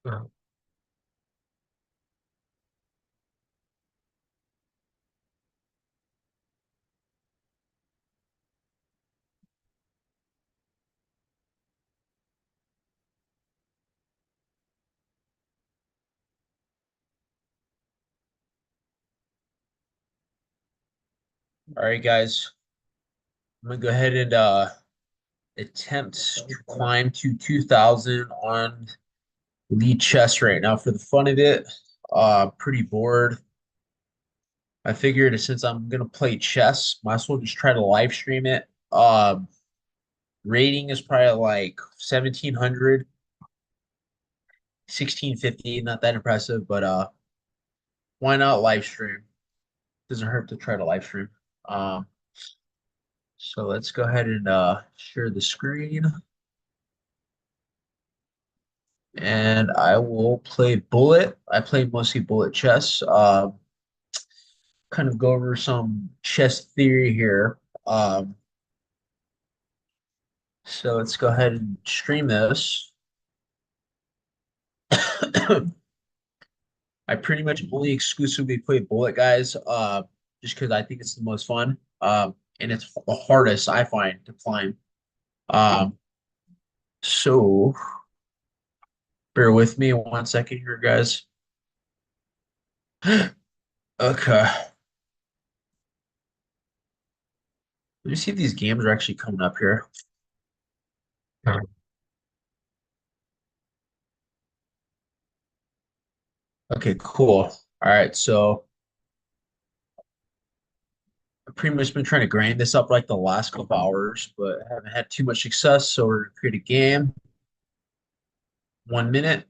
All right, guys. I'm gonna go ahead and attempt to climb to 2000 on lead chess right now for the fun of it. Pretty bored. I figured since I'm gonna play chess, might as well just try to live stream it. Rating is probably like 1700, 1650. Not that impressive, but why not live stream? Doesn't hurt to try to live stream. Um, so let's go ahead and share the screen. And I will play bullet. I play mostly bullet chess. Kind of go over some chess theory here. So let's go ahead and stream this. I pretty much only exclusively play bullet, guys, just because I think it's the most fun. And it's the hardest I find to climb. Um, so bear with me 1 second here, guys. Okay. Let me see if these games are actually coming up here. Okay, cool. All right, so I've pretty much been trying to grind this up like the last couple hours, but haven't had too much success. So we're gonna create a game. 1 minute,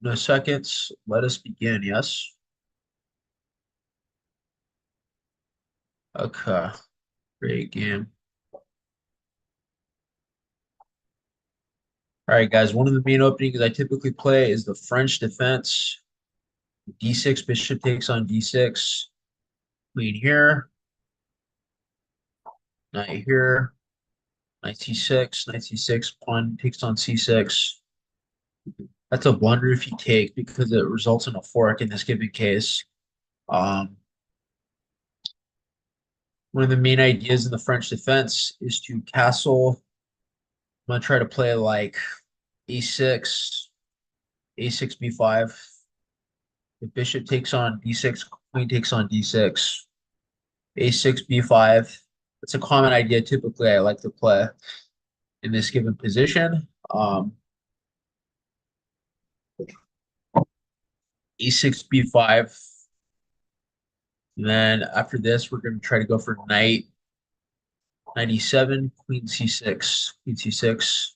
no seconds. Let us begin. Yes. Okay. Create game. All right, guys. One of the main openings I typically play is the French defense. D6 bishop takes on D6. Queen here. Knight here. Knight C6. Knight C6. Pawn takes on C6. That's a blunder if you take because it results in a fork in this given case. Um, One of the main ideas in the French defense is to castle. I'm gonna try to play like a6, a6, b5. The bishop takes on d6, queen takes on d6, a6, b5. It's a common idea. Typically, I like to play in this given position. A6, b5. Then after this, we're going to try to go for knight 97, queen c6, queen c6.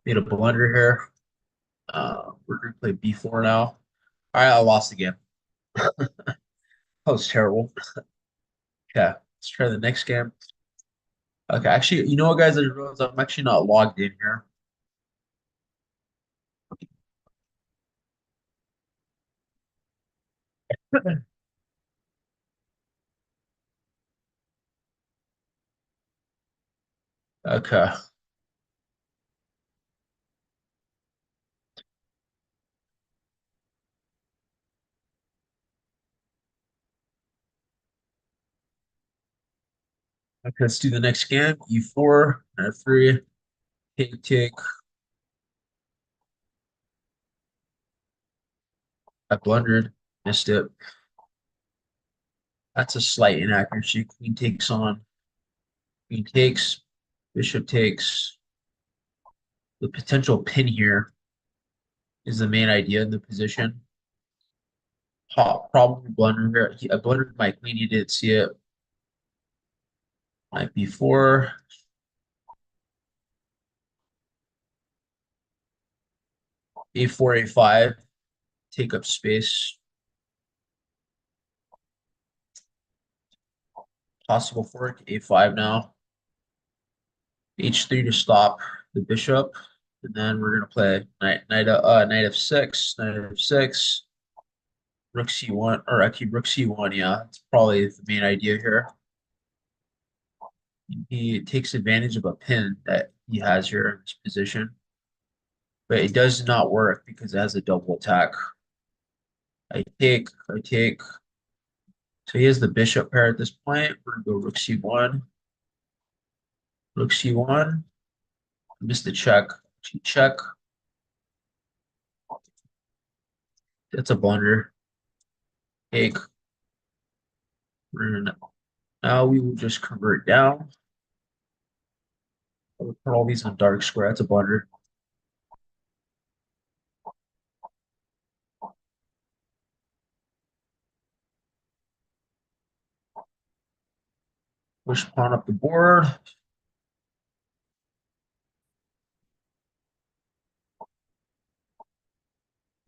Made a blunder here. We're going to play b4 now. All right, I lost again. That was terrible. Okay, let's try the next game. Okay, actually, you know what, guys? I just realized I'm actually not logged in here. Okay. Okay, let's do the next game. E4, F3, take, take. I blundered, missed it. That's a slight inaccuracy. Queen takes on, queen takes, bishop takes. The potential pin here is the main idea in the position. Probably blunder here. I blundered my queen. He didn't see it. Knight B4, A4, A5. Take up space. Possible fork. A5 now. H3 to stop the bishop. And then we're gonna play knight f6, knight f6, rook c1, or actually rook c1. Yeah, it's probably the main idea here. He takes advantage of a pin that he has here in this position. but it does not work because it has a double attack. I take. So he has the bishop pair at this point. We're gonna go rook c1, rook c1. Missed the check. Check. That's a blunder. Take. Now we will just convert down. We'll put all these on dark square. That's a blunder. Push pawn up the board.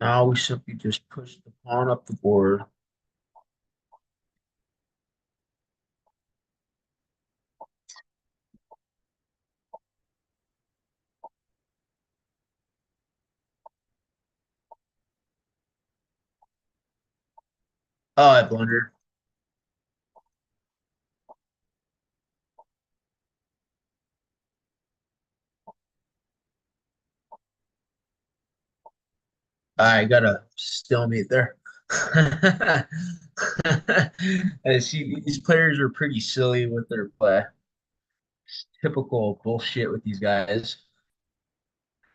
Now we simply just push the pawn up the board. Oh, I blundered. I got a stalemate there. I see these players are pretty silly with their play. Typical bullshit with these guys.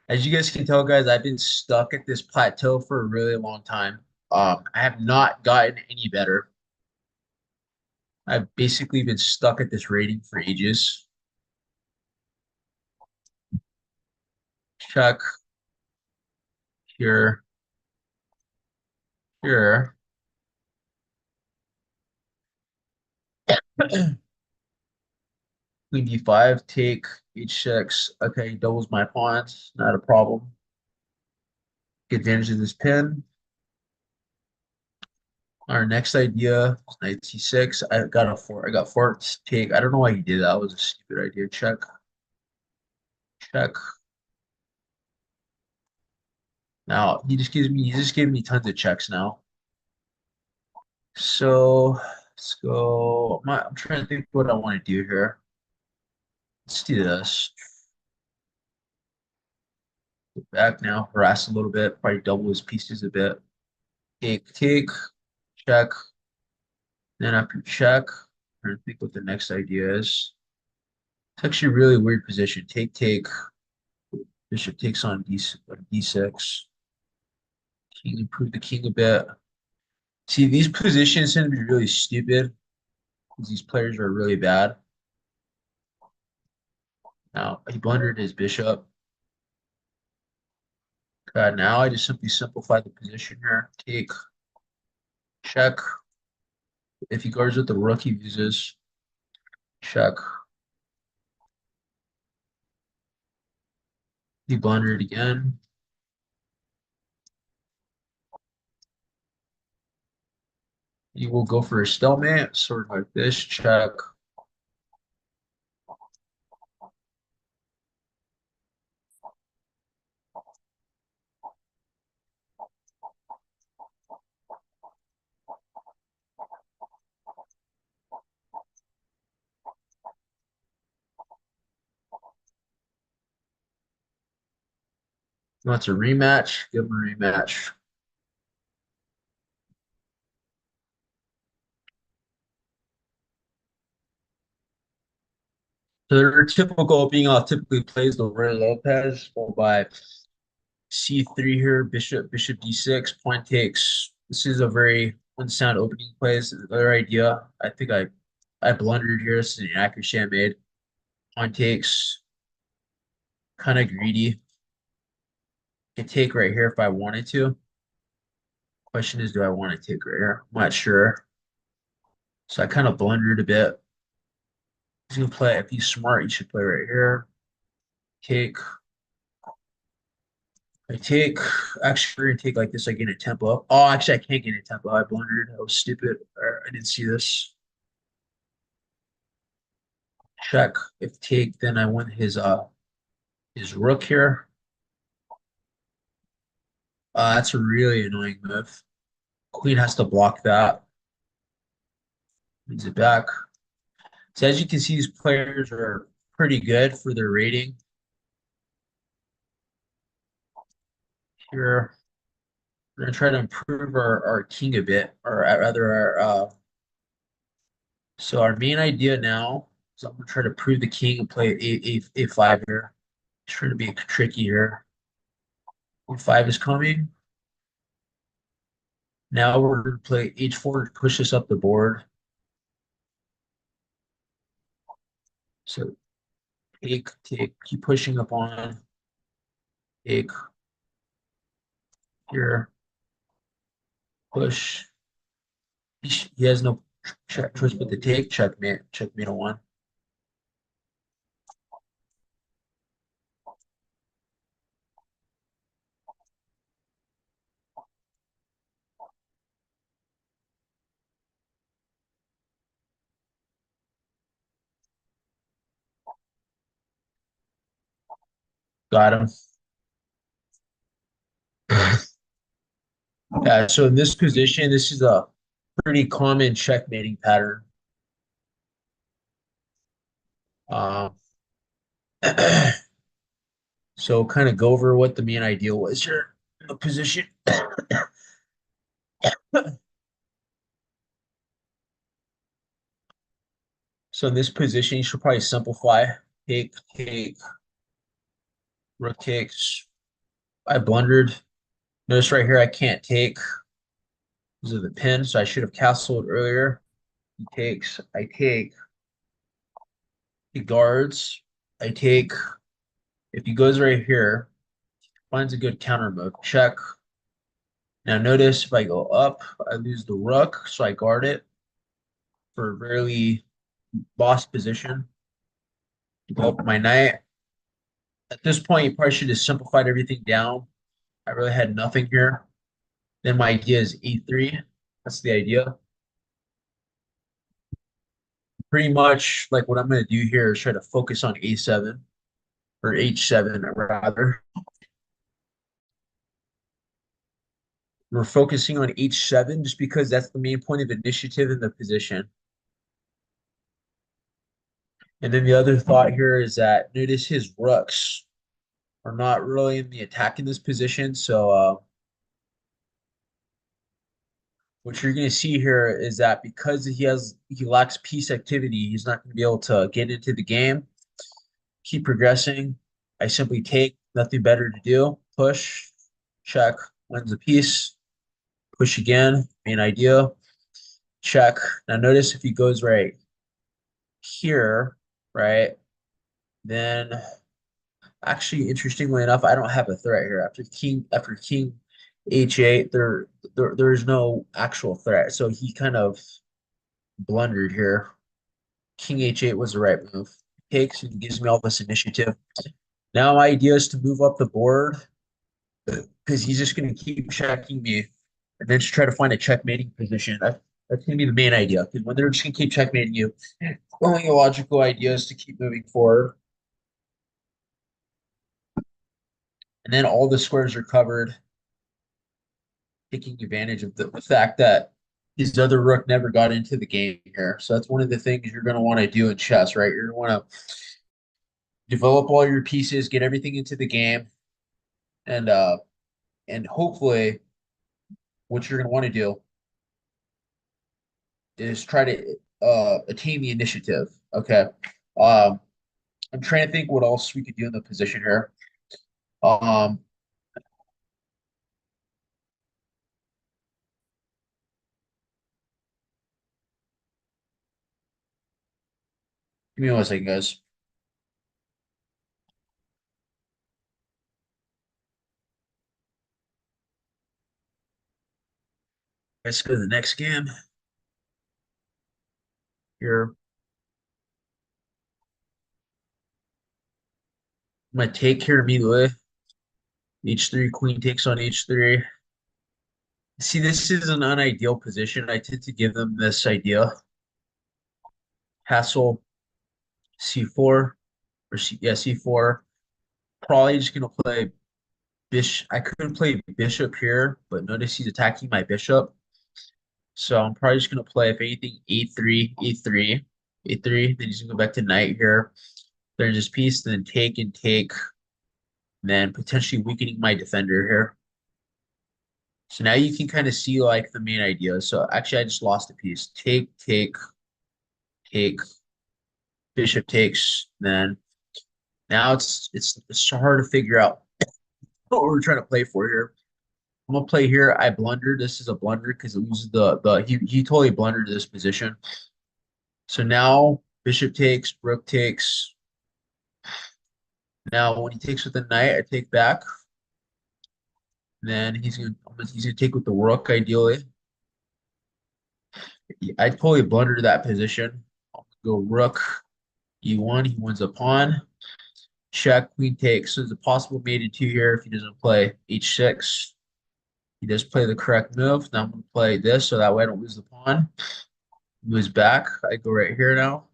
As you guys can tell, guys, I've been stuck at this plateau for a really long time. I have not gotten any better. I've basically been stuck at this rating for ages. Check here, here. Queen d5, take h6. Okay, doubles my pawns, not a problem. Take advantage of this pin. Our next idea is knight c6. I got a four. I got forks. Take. I don't know why he did that. That was a stupid idea. Check. Check. Now he just gave me tons of checks now. So let's go. I'm trying to think what I want to do here. Let's do this. Go back now, harass a little bit, probably double his pieces a bit. Take, check. Then after check, I'm trying to think what the next idea is. It's actually a really weird position. Take. Bishop takes on d6. King improve the king a bit. See, these positions seem to be really stupid because these players are really bad. Now he blundered his bishop. God, now I just simply simplify the position here. Take, check. If he guards with the rook, he uses check. He blundered again. He will go for a stalemate, sort of like this. Check. He wants a rematch. Give him a rematch. So their typical being off typically plays the Ray Lopez, followed by c3 here, bishop d6, pawn takes. This is a very unsound opening plays. Another idea, I think I blundered here. This is an accuracy I made. Pawn takes, kind of greedy. Can take right here if I wanted to. Question is, do I want to take right here? I'm not sure. So I kind of blundered a bit. He's gonna play. If he's smart, he should play right here. Take. I take. Actually, we're gonna take like this. I get a tempo. Oh, actually, I can't get a tempo. I blundered. I was stupid. I didn't see this. Check. If take, then I win his rook here. That's a really annoying move. Queen has to block that. Leaves it back. So as you can see, these players are pretty good for their rating. here. We're gonna try to improve our king a bit, or rather our so our main idea now is I'm gonna try to prove the king and play a5 here. Trying to be tricky here. A5 is coming. Now we're gonna play h4 to push us up the board. So take, keep pushing up on, take here, push. He has no choice but to take, checkmate on one. Got him. Yeah, so in this position, this is a pretty common checkmating pattern. Um, so kind of go over what the main ideal was here in the position. So in this position, you should probably simplify. Take, rook takes. I blundered. Notice right here, I can't take because of the pin, so I should have castled earlier. He takes, I take, he guards, I take. If he goes right here, finds a good counter move. Check. Now notice if I go up, I lose the rook, so I guard it for a really lost position. Go up my knight. At this point, you probably should have simplified everything down. I really had nothing here. Then my idea is e3. That's the idea. Pretty much like what I'm going to do here is try to focus on a7 or h7 rather. We're focusing on h7 just because that's the main point of initiative in the position. And then the other thought here is that notice his rooks are not really in the attack in this position. So what you're going to see here is that because he lacks piece activity, he's not going to be able to get into the game, keep progressing. I simply take, nothing better to do, push, check, wins a piece, push again, main idea, check. Now notice if he goes right here, right, then actually interestingly enough, I don't have a threat here. After king h8, there's no actual threat. So he kind of blundered here. King h8 was the right move. Takes and gives me all this initiative. Now my idea is to move up the board because he's just going to keep checking me and then just try to find a checkmating position. That's going to be the main idea because when they're just going to keep checkmating you, the only logical idea is to keep moving forward. And then all the squares are covered, taking advantage of the fact that his other rook never got into the game here. So that's one of the things you're going to want to do in chess, right? You're going to want to develop all your pieces, get everything into the game, and hopefully what you're going to want to do is try to attain the initiative. Okay. Um, I'm trying to think what else we could do in the position here. Um, Give me one second, guys. Let's go to the next game here. I'm gonna take here immediately. H3, queen takes on H3. See, this is an unideal position. I tend to give them this idea. Castle C4 or C4. Probably just gonna play bishop. I could play bishop here, but notice he's attacking my bishop. So I'm probably just gonna play, if anything, A3, A3, A3. Then he's gonna go back to knight here. There's this piece, then take and take, and then potentially weakening my defender here. So now you can kind of see like the main idea. So actually, I just lost a piece. Take, take, take, bishop takes. Then now it's hard to figure out what we're trying to play for here. I'm gonna play here. I blundered. This is a blunder because it loses the he totally blundered this position. So now bishop takes, rook takes. Now when he takes with the knight, I take back. Then he's gonna take with the rook ideally. I totally blundered that position. I'll go rook e1. He wins a pawn. Check, queen takes. So there's a possible mate in two here if he doesn't play h6. He does play the correct move. Now I'm going to play this so that way I don't lose the pawn. Moves back. I go right here now.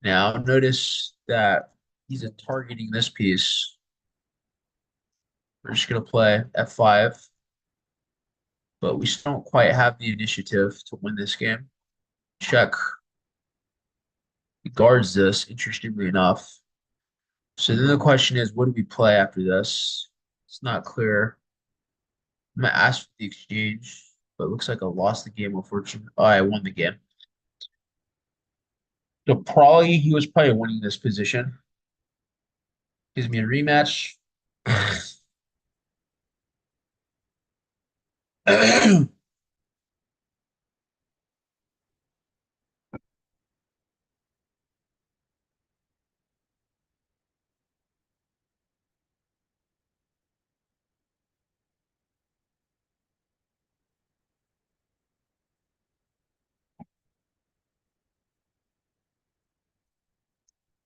Now notice that he's targeting this piece. We're just going to play f5, but we still don't quite have the initiative to win this game. Check. He guards this, interestingly enough. So then the question is, what do we play after this? It's not clear. I'm gonna ask for the exchange, but it looks like I lost the game, unfortunately. Oh, I won the game. So probably he was probably winning this position. Gives me a rematch.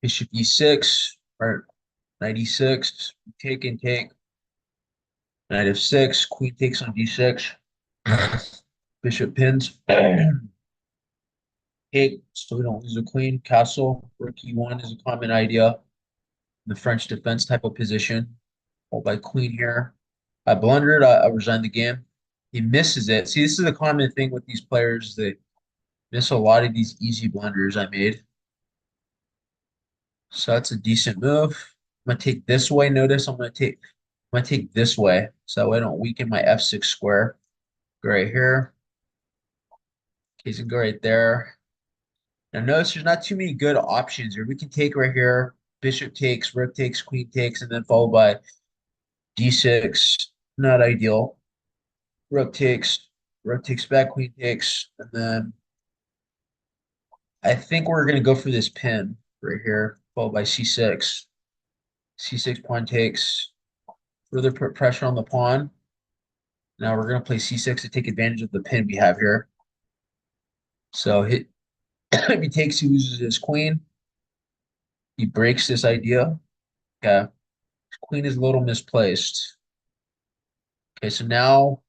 Bishop e6, or knight e6, take and take. Knight f6, queen takes on d6. Bishop pins. Take, so we don't lose a queen. Castle, rook e1 is a common idea. The French defense type of position. Hold by queen here. I blundered. I resigned the game. He misses it. See, this is a common thing with these players. They miss a lot of these easy blunders I made. So that's a decent move. I'm gonna take this way. Notice I'm gonna take this way. So that way I don't weaken my f6 square. Go right here. Okay, so go right there. Now notice there's not too many good options here. We can take right here. Bishop takes, rook takes, queen takes, and then followed by d6. Not ideal. Rook takes, rook takes back, queen takes, and then I think we're gonna go for this pin right here, followed by c6. C6 pawn takes, further put pressure on the pawn. Now we're gonna play c6 to take advantage of the pin we have here. So if he takes, he loses his queen. He breaks this idea. Okay, queen is a little misplaced. Okay, so now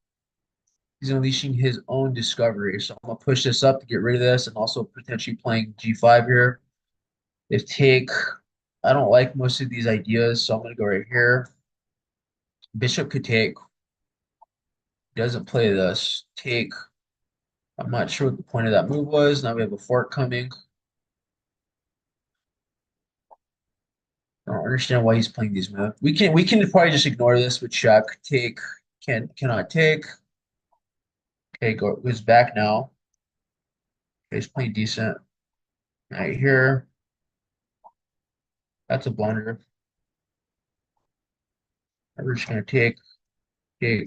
he's unleashing his own discovery. So I'm gonna push this up to get rid of this, and also potentially playing g5 here. If take, I don't like most of these ideas, so I'm going to go right here. Bishop could take. Doesn't play this. Take. I'm not sure what the point of that move was. Now we have a fork coming. I don't understand why he's playing these moves. We can probably just ignore this with check. Take. Cannot take. Okay, goes back now. Okay, he's playing decent. Right here. That's a blunder. We're just gonna take. Yeah,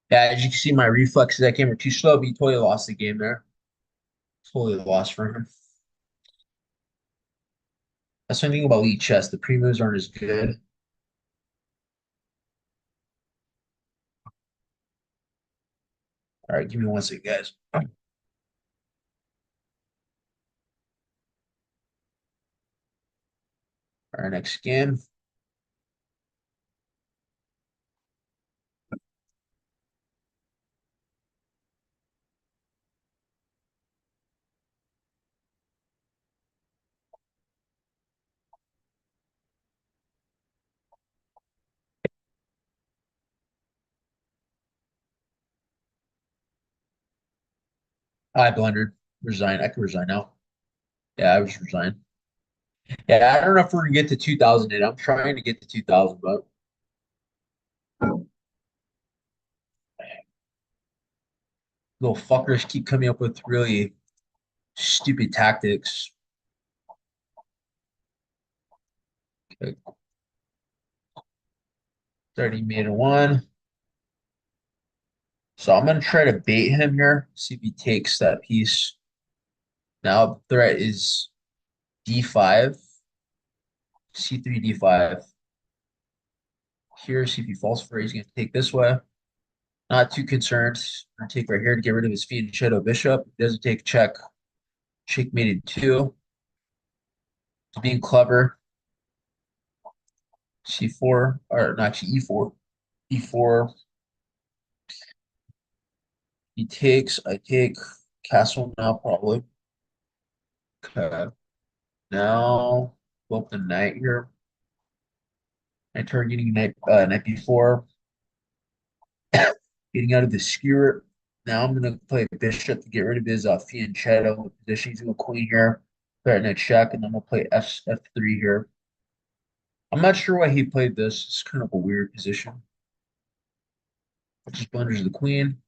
as you can see, my reflexes that game were too slow, but he totally lost the game there. Totally lost for him. That's one thing about elite chess. The pre-moves aren't as good. All right, give me one second, guys. Our next game. I blundered. Resign. I can resign now. Yeah, I was resigned. Yeah, I don't know if we're gonna get to 2000 yet. I'm trying to get to 2000, but little fuckers keep coming up with really stupid tactics. Okay, 30 made a one. So I'm gonna try to bait him here, see if he takes that piece. Now threat is d5, c3, d5. Here, see if he falls for it. He's gonna take this way. Not too concerned. Gonna take right here to get rid of his fiend shadow bishop. He doesn't take check. Checkmated two. He's being clever. c4, or not actually e4. e4. He takes. I take castle now probably. Okay. Now go up the knight here. And targeting knight b4. Getting out of the skewer. Now I'm gonna play bishop to get rid of his fianchetto position. He's gonna queen here, threaten a check, and then we'll play f3 here. I'm not sure why he played this. It's kind of a weird position. Just blunders the queen.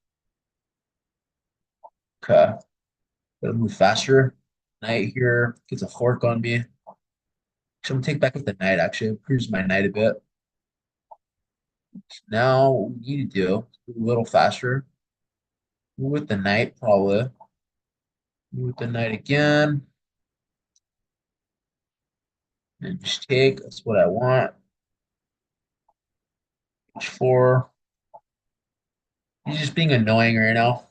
Okay, gotta move faster. Knight here gets a fork on me. So I'm gonna take back with the knight. Actually, improves my knight a bit. Now what we need to do a little faster. Move with the knight probably. Move with the knight again. And just take. That's what I want. H4. He's just being annoying right now.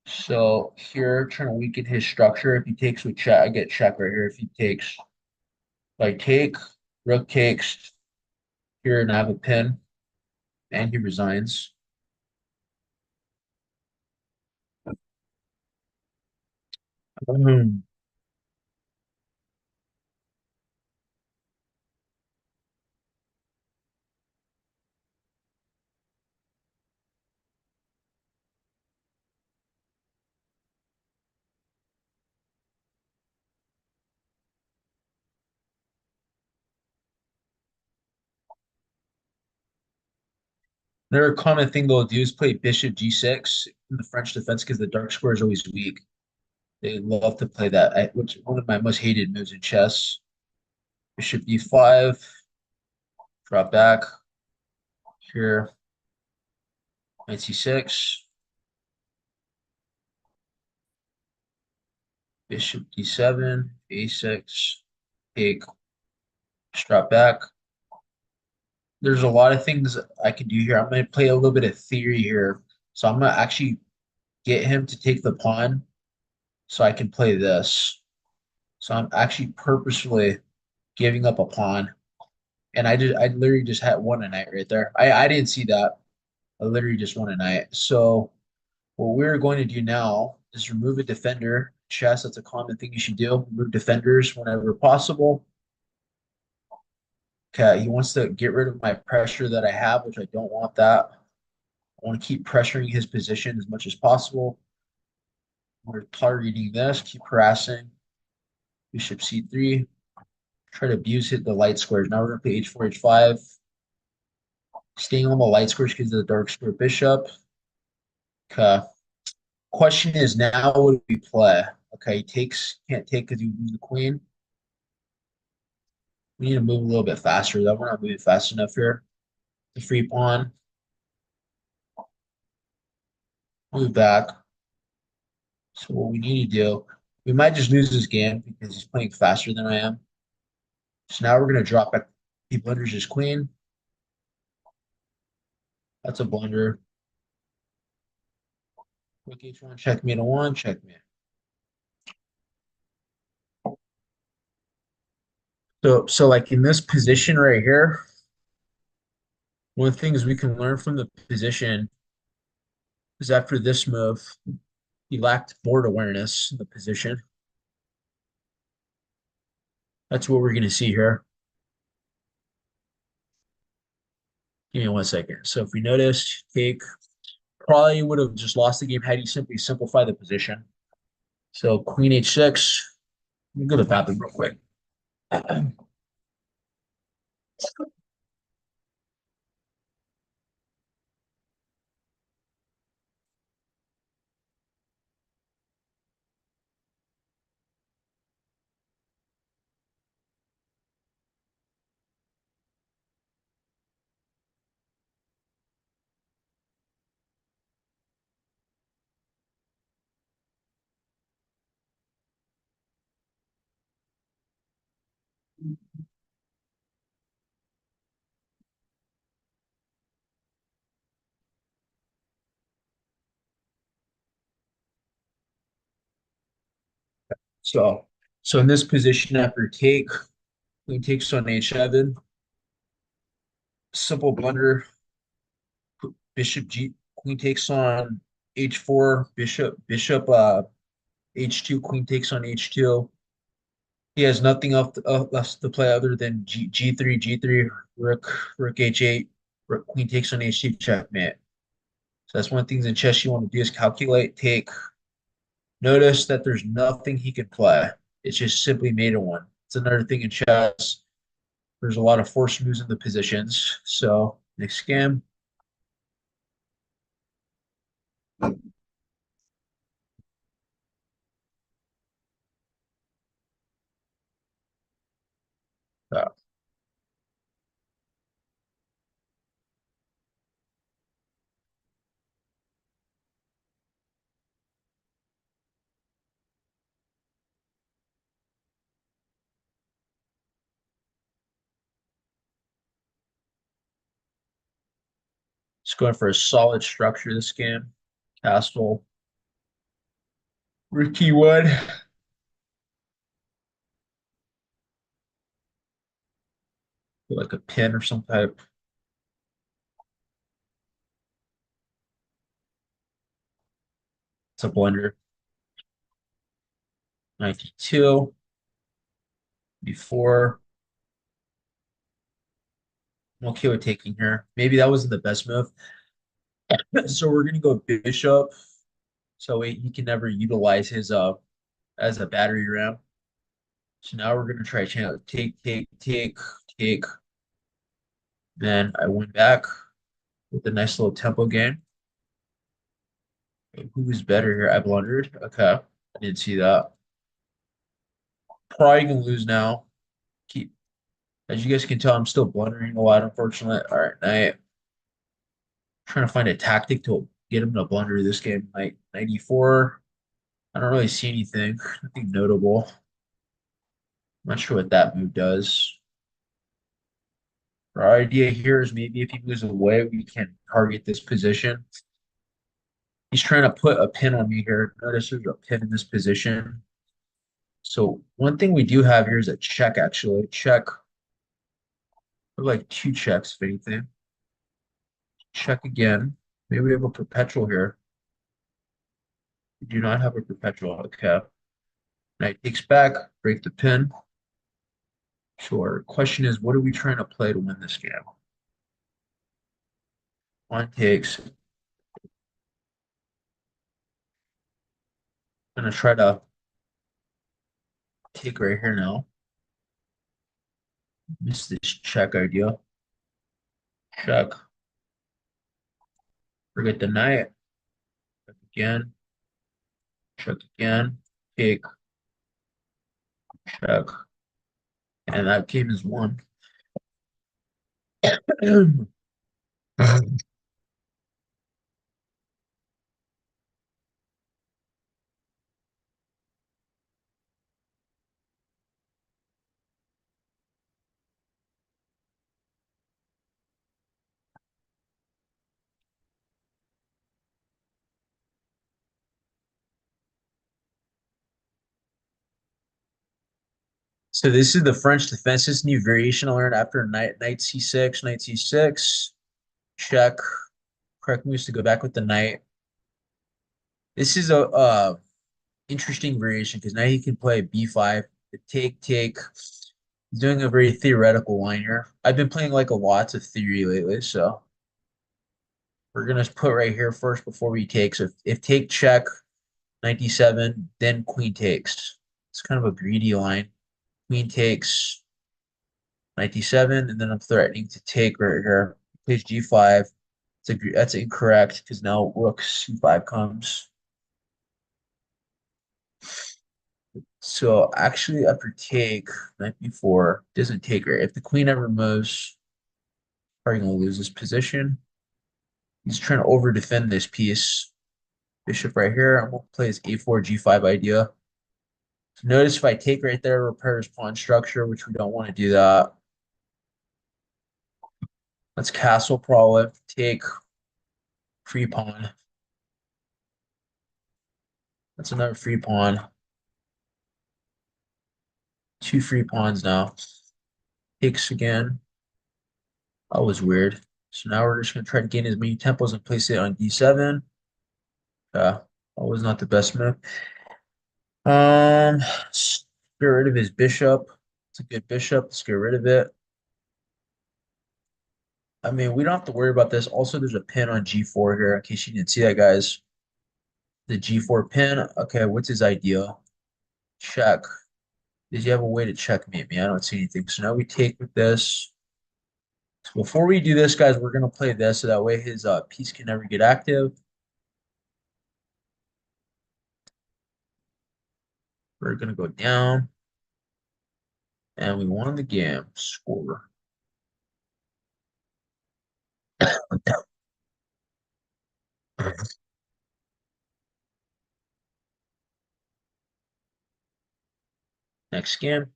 So here, trying to weaken his structure. If he takes with check, I get check right here. If he takes, if I take, rook takes here, and I have a pin, and he resigns. Mhm. Another common thing they'll do is play bishop g6 in the French defense because the dark square is always weak. They love to play that, which is one of my most hated moves in chess. Bishop e5, drop back here, knight c6, bishop d7, a6, take, drop back. There's a lot of things I can do here. I'm going to play a little bit of theory here. So I'm going to actually get him to take the pawn so I can play this. So I'm actually purposefully giving up a pawn. And I literally just had won a knight right there. I didn't see that. I literally just won a knight. So what we're going to do now is remove a defender. Chess, that's a common thing you should do. Remove defenders whenever possible. Okay, he wants to get rid of my pressure that I have, which I don't want that. I want to keep pressuring his position as much as possible. We're targeting this, keep harassing. Bishop c3. Try to abuse hit the light squares. Now we're going to play h4, h5. Staying on the light squares because of the dark square bishop. Okay. Question is now what do we play? Okay, he takes, can't take because you lose the queen. We need to move a little bit faster though. We're not moving fast enough here. The free pawn. Move back. So what we need to do, we might just lose this game because he's playing faster than I am. So now we're going to drop back. He blunders his queen. That's a blunder. Rook h1, checkmate on one, checkmate. So like in this position right here, one of the things we can learn from the position is after this move, he lacked board awareness in the position. That's what we're going to see here. Give me 1 second. So if we notice, take, Probably would have just lost the game had he simply simplified the position. So queen h6. Let me go to the bathroom real quick. So, so in this position after take, queen takes on h7, simple blunder, bishop g, queen takes on h4, bishop h2, queen takes on h2. He has nothing else to play other than g3, g3, rook h8, queen takes on h2, checkmate. So that's one of the things in chess you want to do is calculate, take. Notice that there's nothing he can play. It's just simply made a one. It's another thing in chess. There's a lot of force moves in the positions. So next game. Uh, just going for a solid structure this game. Castle. Rook e1. Like a pin or some type. It's a blunder. 92. Before. I'm okay with taking here. Maybe that wasn't the best move. So we're gonna go bishop. So he can never utilize his as a battery ram. So now we're gonna try channel take. Then I went back with a nice little tempo game. Who was better here? I blundered. Okay. I didn't see that. Probably gonna lose now. Keep as you guys can tell, I'm still blundering a lot, unfortunately. All right, trying to find a tactic to get him to blunder this game. Like 94. I don't really see anything. Nothing notable. I'm not sure what that move does. Our idea here is maybe if he moves away, we can target this position. He's trying to put a pin on me here. Notice there's a pin in this position. So one thing we do have here is a check, actually. Check, or like two checks, if anything. Check again. Maybe we have a perpetual here. We do not have a perpetual. Okay. Knight takes back, break the pin. Sure. Question is, what are we trying to play to win this game? One takes. I'm gonna try to take right here now. Miss this check idea. Check. Forget the knight. Check again. Check again. Take. Check. And that game is won. So this is the French defense. This new variation I learned after knight c6, knight c6, check. Correct moves to go back with the knight. This is a interesting variation because now he can play b5, the take. He's doing a very theoretical line here. I've been playing like a lots of theory lately, so We're gonna put right here first before we take. So if take check 97, then queen takes. It's kind of a greedy line. Queen takes 97, and then I'm threatening to take right here. Plays g5. That's incorrect because now rook c5 comes. So actually, after take, knight b4 doesn't take her. If the queen ever moves, probably gonna lose this position. He's trying to over defend this piece. Bishop right here. I'm gonna play his a4 g5 idea. So notice if I take right there, repair his pawn structure, which we don't want to do that. Let's castle problem. Take free pawn. That's another free pawn. Two free pawns now. Takes again. That was weird. So now we're just gonna try to gain as many tempos and place it on d7. That was not the best move. Let's get rid of his bishop. It's a good bishop. Let's get rid of it. I mean, we don't have to worry about this. Also, there's a pin on g4 here in case you didn't see that, guys. The g4 pin. Okay, what's his idea? Check. Does he have a way to checkmate me? I don't see anything. So now we take with this. So before we do this, guys, we're going to play this so that way his piece can never get active. We're going to go down. And we won the game. Score. Next game.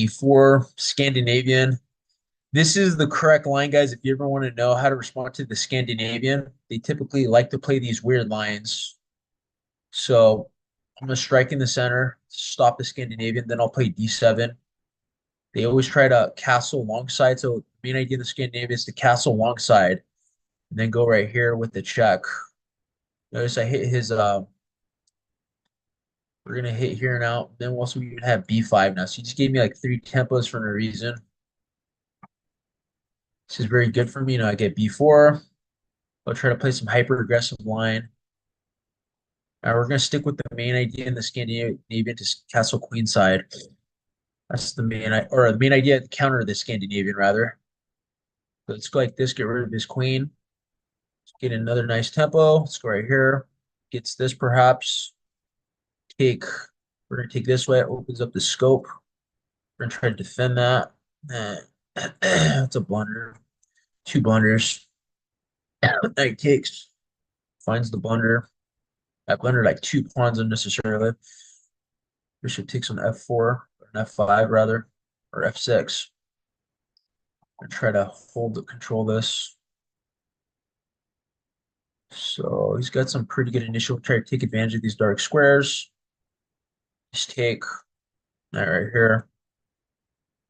E4, Scandinavian. This is the correct line, guys. If you ever want to know how to respond to the Scandinavian, they typically like to play these weird lines. So I'm going to strike in the center, stop the Scandinavian, then I'll play d7. They always try to castle alongside. So the main idea of the Scandinavian is to castle alongside and then go right here with the check. Notice I hit his we're gonna hit here now. Then also we even have b5 now. So he just gave me like 3 tempos for no reason. This is very good for me. Now I get b4. I'll try to play some hyper aggressive line. Now we're gonna stick with the main idea in the Scandinavian to castle queenside. That's the main or the main idea to counter the Scandinavian rather. So let's go like this, get rid of his queen. Let's get another nice tempo. Let's go right here. Gets this perhaps. Take we're gonna take this way, it opens up the scope. We're gonna try to defend that. That's a blunder. 2 blunders. Knight takes, finds the blunder. I blundered like 2 pawns unnecessarily. Bishop takes on f4, or an f5 rather, or f6. And try to control this. So he's got some pretty good initial. Try to take advantage of these dark squares. Just take that right here.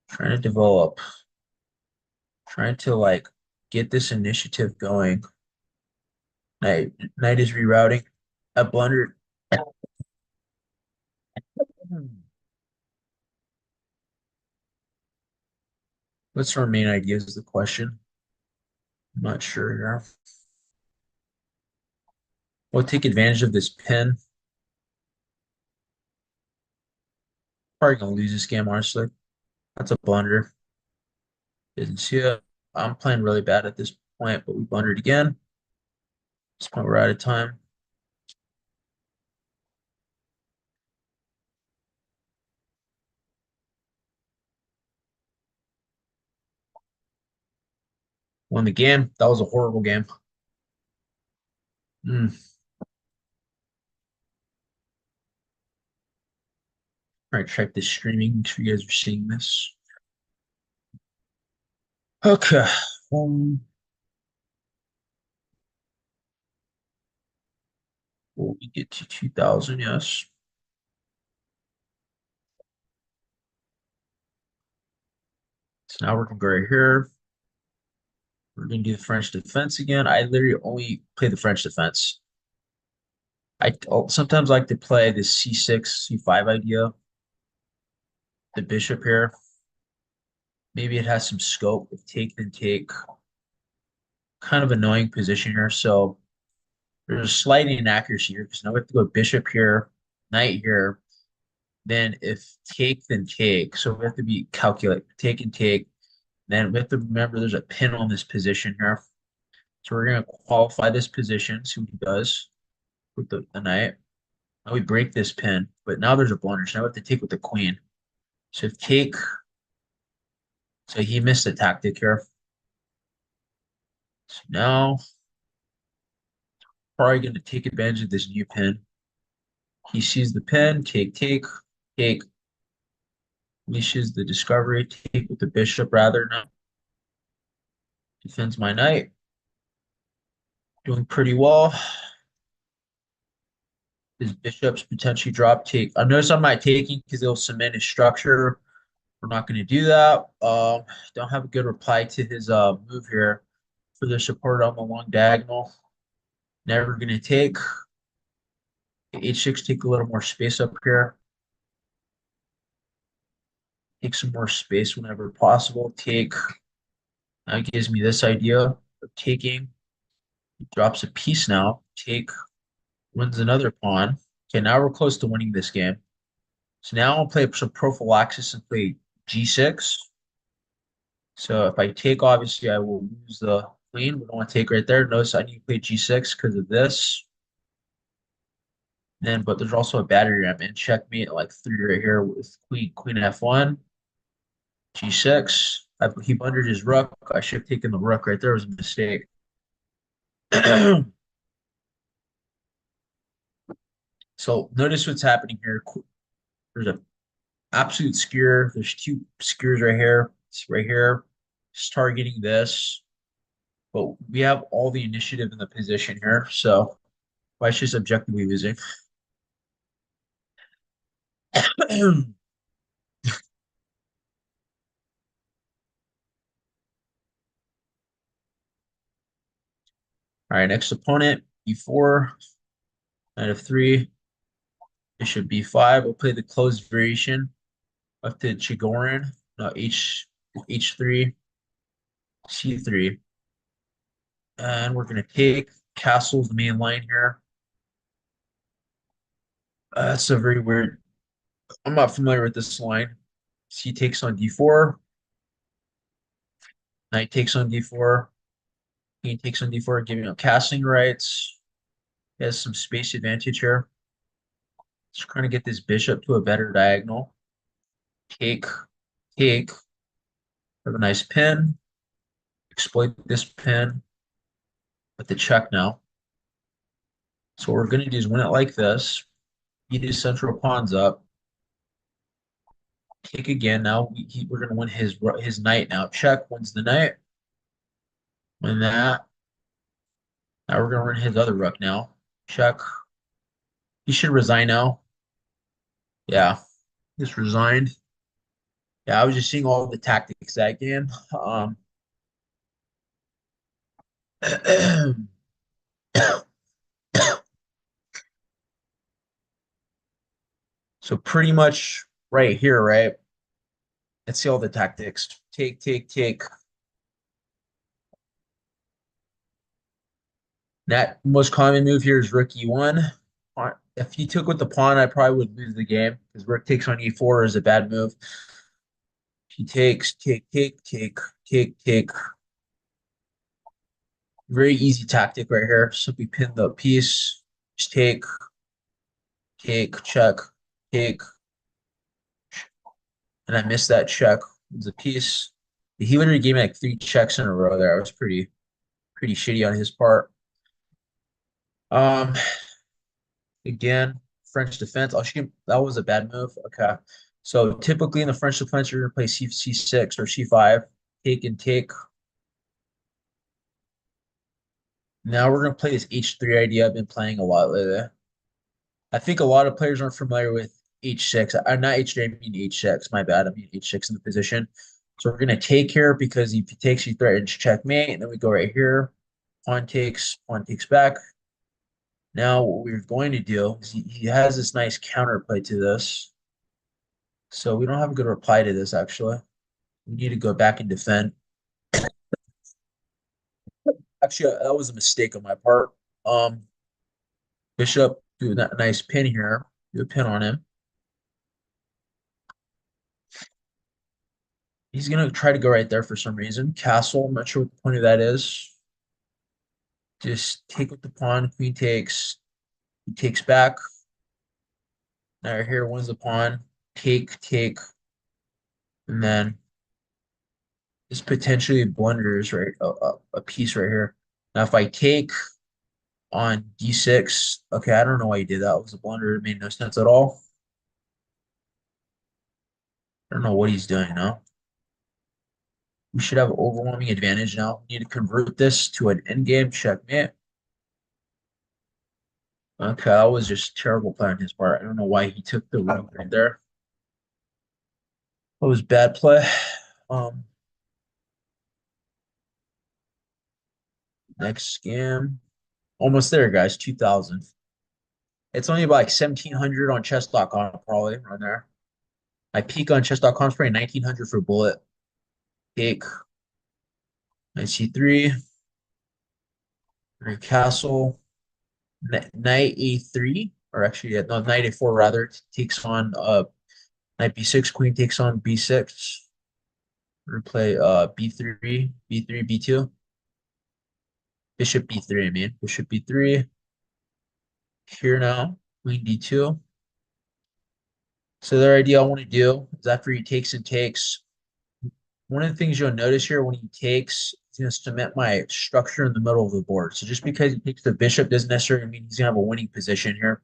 Trying to develop. Trying to like get this initiative going. Knight is rerouting. I blundered. What's our main idea is the question. I'm not sure here. We'll take advantage of this pin. Probably gonna lose this game, honestly. That's a blunder. Didn't see it. I'm playing really bad at this point, but we blundered again. This point we're out of time. Won the game. That was a horrible game. All right, check this streaming. Make sure you guys are seeing this. Okay. Will we get to 2000? Yes. So now we're gonna go right here. We're gonna do the French defense again. I literally only play the French defense. I sometimes like to play the c6, c5 idea, the bishop here. Maybe it has some scope with take then take. Kind of annoying position here. So there's a slight inaccuracy here because now we have to go bishop here, knight here. Then if take, then take. So we have to be calculate, take and take. Then we have to remember there's a pin on this position here. So we're going to qualify this position, see what he does with the knight. Now we break this pin, but now there's a blunder. So now we have to take with the queen. So if take, so he missed the tactic here. So now probably going to take advantage of this new pin. He sees the pin, take, take, take. Leashes the discovery, take with the bishop rather. Now defends my knight. Doing pretty well. His bishop's potentially drop take. I notice I'm not taking because it'll cement his structure. We're not going to do that. Don't have a good reply to his move here for the support on the long diagonal. Never going to take. H6, take a little more space up here. Take some more space whenever possible. Take. Now it gives me this idea of taking. He drops a piece now. Take. Wins another pawn. Okay, now we're close to winning this game. So now I'll play some prophylaxis and play g6. So if I take, obviously, I will lose the queen. We don't want to take right there. Notice I need to play g6 because of this. Then, but there's also a battery I'm in. Checkmate like 3 right here with queen f1, g6. He blundered his rook. I should have taken the rook right there. It was a mistake. So notice what's happening here. There's a absolute skewer. There's 2 skewers right here. It's right here. It's targeting this. But we have all the initiative in the position here. So why is just objectively losing? All right, next opponent, e4, knight of 3, bishop b5. We'll play the closed variation of the Chigorin. No, h3, c3. And we're going to take castles, the main line here. That's a very weird. I'm not familiar with this line. C takes on d4. Knight takes on d4. Queen takes on d4, giving up castling rights. He has some space advantage here. Just trying to get this bishop to a better diagonal. Take, take. Have a nice pin. Exploit this pin. With the check now. So what we're going to do is win it like this. Beat his central pawns up. Take again now. We're going to win his knight now. Check, wins the knight. Win that. Now we're going to win his other rook now. Check. He should resign now. Yeah, just resigned. Yeah, I was just seeing all the tactics that game. So pretty much right here, right? Let's see all the tactics. Take, take, take. That most common move here is rook e1. If he took with the pawn, I probably would lose the game because rook takes on e4 is a bad move. He takes, take, take, take, take, take. Very easy tactic right here. Simply pin the piece. Just take, take, check, take. And I missed that check. It was a piece. He literally gave me like 3 checks in a row there. I was pretty shitty on his part. Um, Again, French defense. That was a bad move. Okay. So typically in the French defense, you're gonna play C6 or C5, take and take. Now we're gonna play this H3 idea. I've been playing a lot lately. I think a lot of players aren't familiar with H6. I'm not H3, I mean H6. My bad. I mean H6 in the position. So we're gonna take here because if he takes, he threatens checkmate, and then we go right here. Pawn takes back. Now what we're going to do is he has this nice counterplay to this. So we don't have a good reply to this actually. We need to go back and defend. Actually, that was a mistake on my part. Um, Bishop, do that nice pin here. Do a pin on him. He's gonna try to go right there for some reason. Castle, I'm not sure what the point of that is. Just take with the pawn. Queen takes. He takes back. Now here wins the pawn. Take, and then this potentially blunders right a piece right here. Now if I take on d6, okay, I don't know why he did that. It was a blunder. It made no sense at all. I don't know what he's doing now. We should have overwhelming advantage now. We need to convert this to an endgame checkmate. Okay, that was just terrible play on his part. I don't know why he took the rook right there. That was bad play. Um, Next scam. Almost there, guys. 2000. It's only about like 1700 on chess.com, probably around there. My peak on chess.com is probably 1900 for bullet. Take knight c3, castle, knight a3, or actually, yeah, no, knight a4 rather, takes on knight b6, queen takes on b6. Replay b3, b3, b2, bishop b3, I mean, bishop b3. Here now, queen d2. So the idea I want to do is after he takes and takes, one of the things you'll notice here when he takes, he's going to cement my structure in the middle of the board. So just because he takes the bishop doesn't necessarily mean he's going to have a winning position here.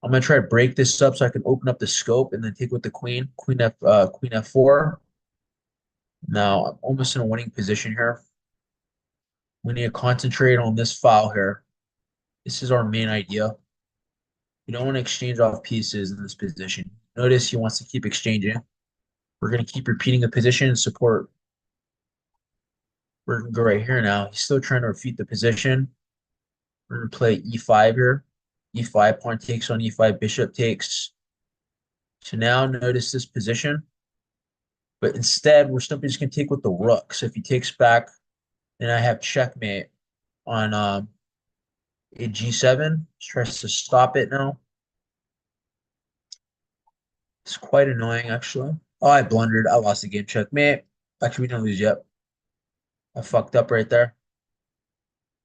I'm going to try to break this up so I can open up the scope and then take with the queen, queen f4. Now I'm almost in a winning position here. We need to concentrate on this file here. This is our main idea. You don't want to exchange off pieces in this position. Notice he wants to keep exchanging. We're going to keep repeating the position and support. We're going to go right here now. He's still trying to refute the position. We're going to play e5 here. E5, pawn takes on e5, bishop takes. So now notice this position. But instead, we're simply just going to take with the rook. So if he takes back, then I have checkmate on a g7. Tries to stop it now. It's quite annoying, actually. Oh, I blundered. I lost the game. Checkmate. Actually, we didn't lose yet. I fucked up right there.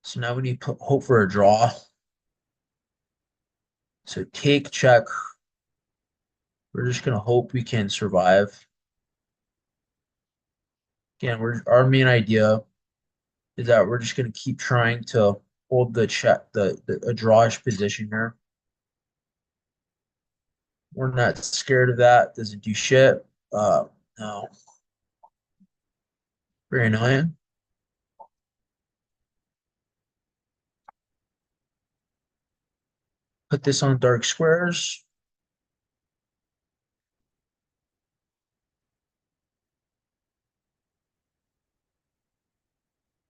So now we need to hope for a draw. So take, check. We're just going to hope we can survive. Again, our main idea is that we're just going to keep trying to hold the check, a drawish position here. We're not scared of that. Doesn't do shit. No. Very annoying. Put this on dark squares.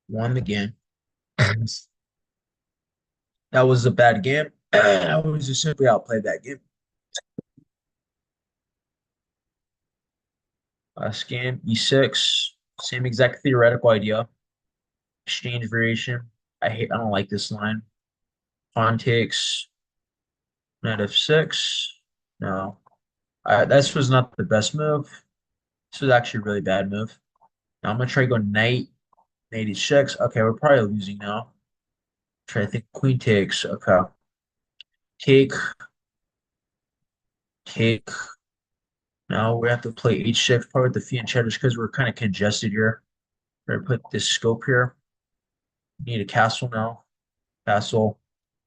Won the game. That was a bad game. I was just simply outplayed that game. Last game, e6. Same exact theoretical idea. Exchange variation. I don't like this line. Pawn takes. Knight f6. No. This was not the best move. This was actually a really bad move. Now I'm gonna try to go knight e6. Okay, we're probably losing now. Try to think queen takes. Okay. Take, take. Now we have to play h6, probably with the fianchettas because we're kind of congested here. We're gonna put this scope here. Need a castle now. Castle.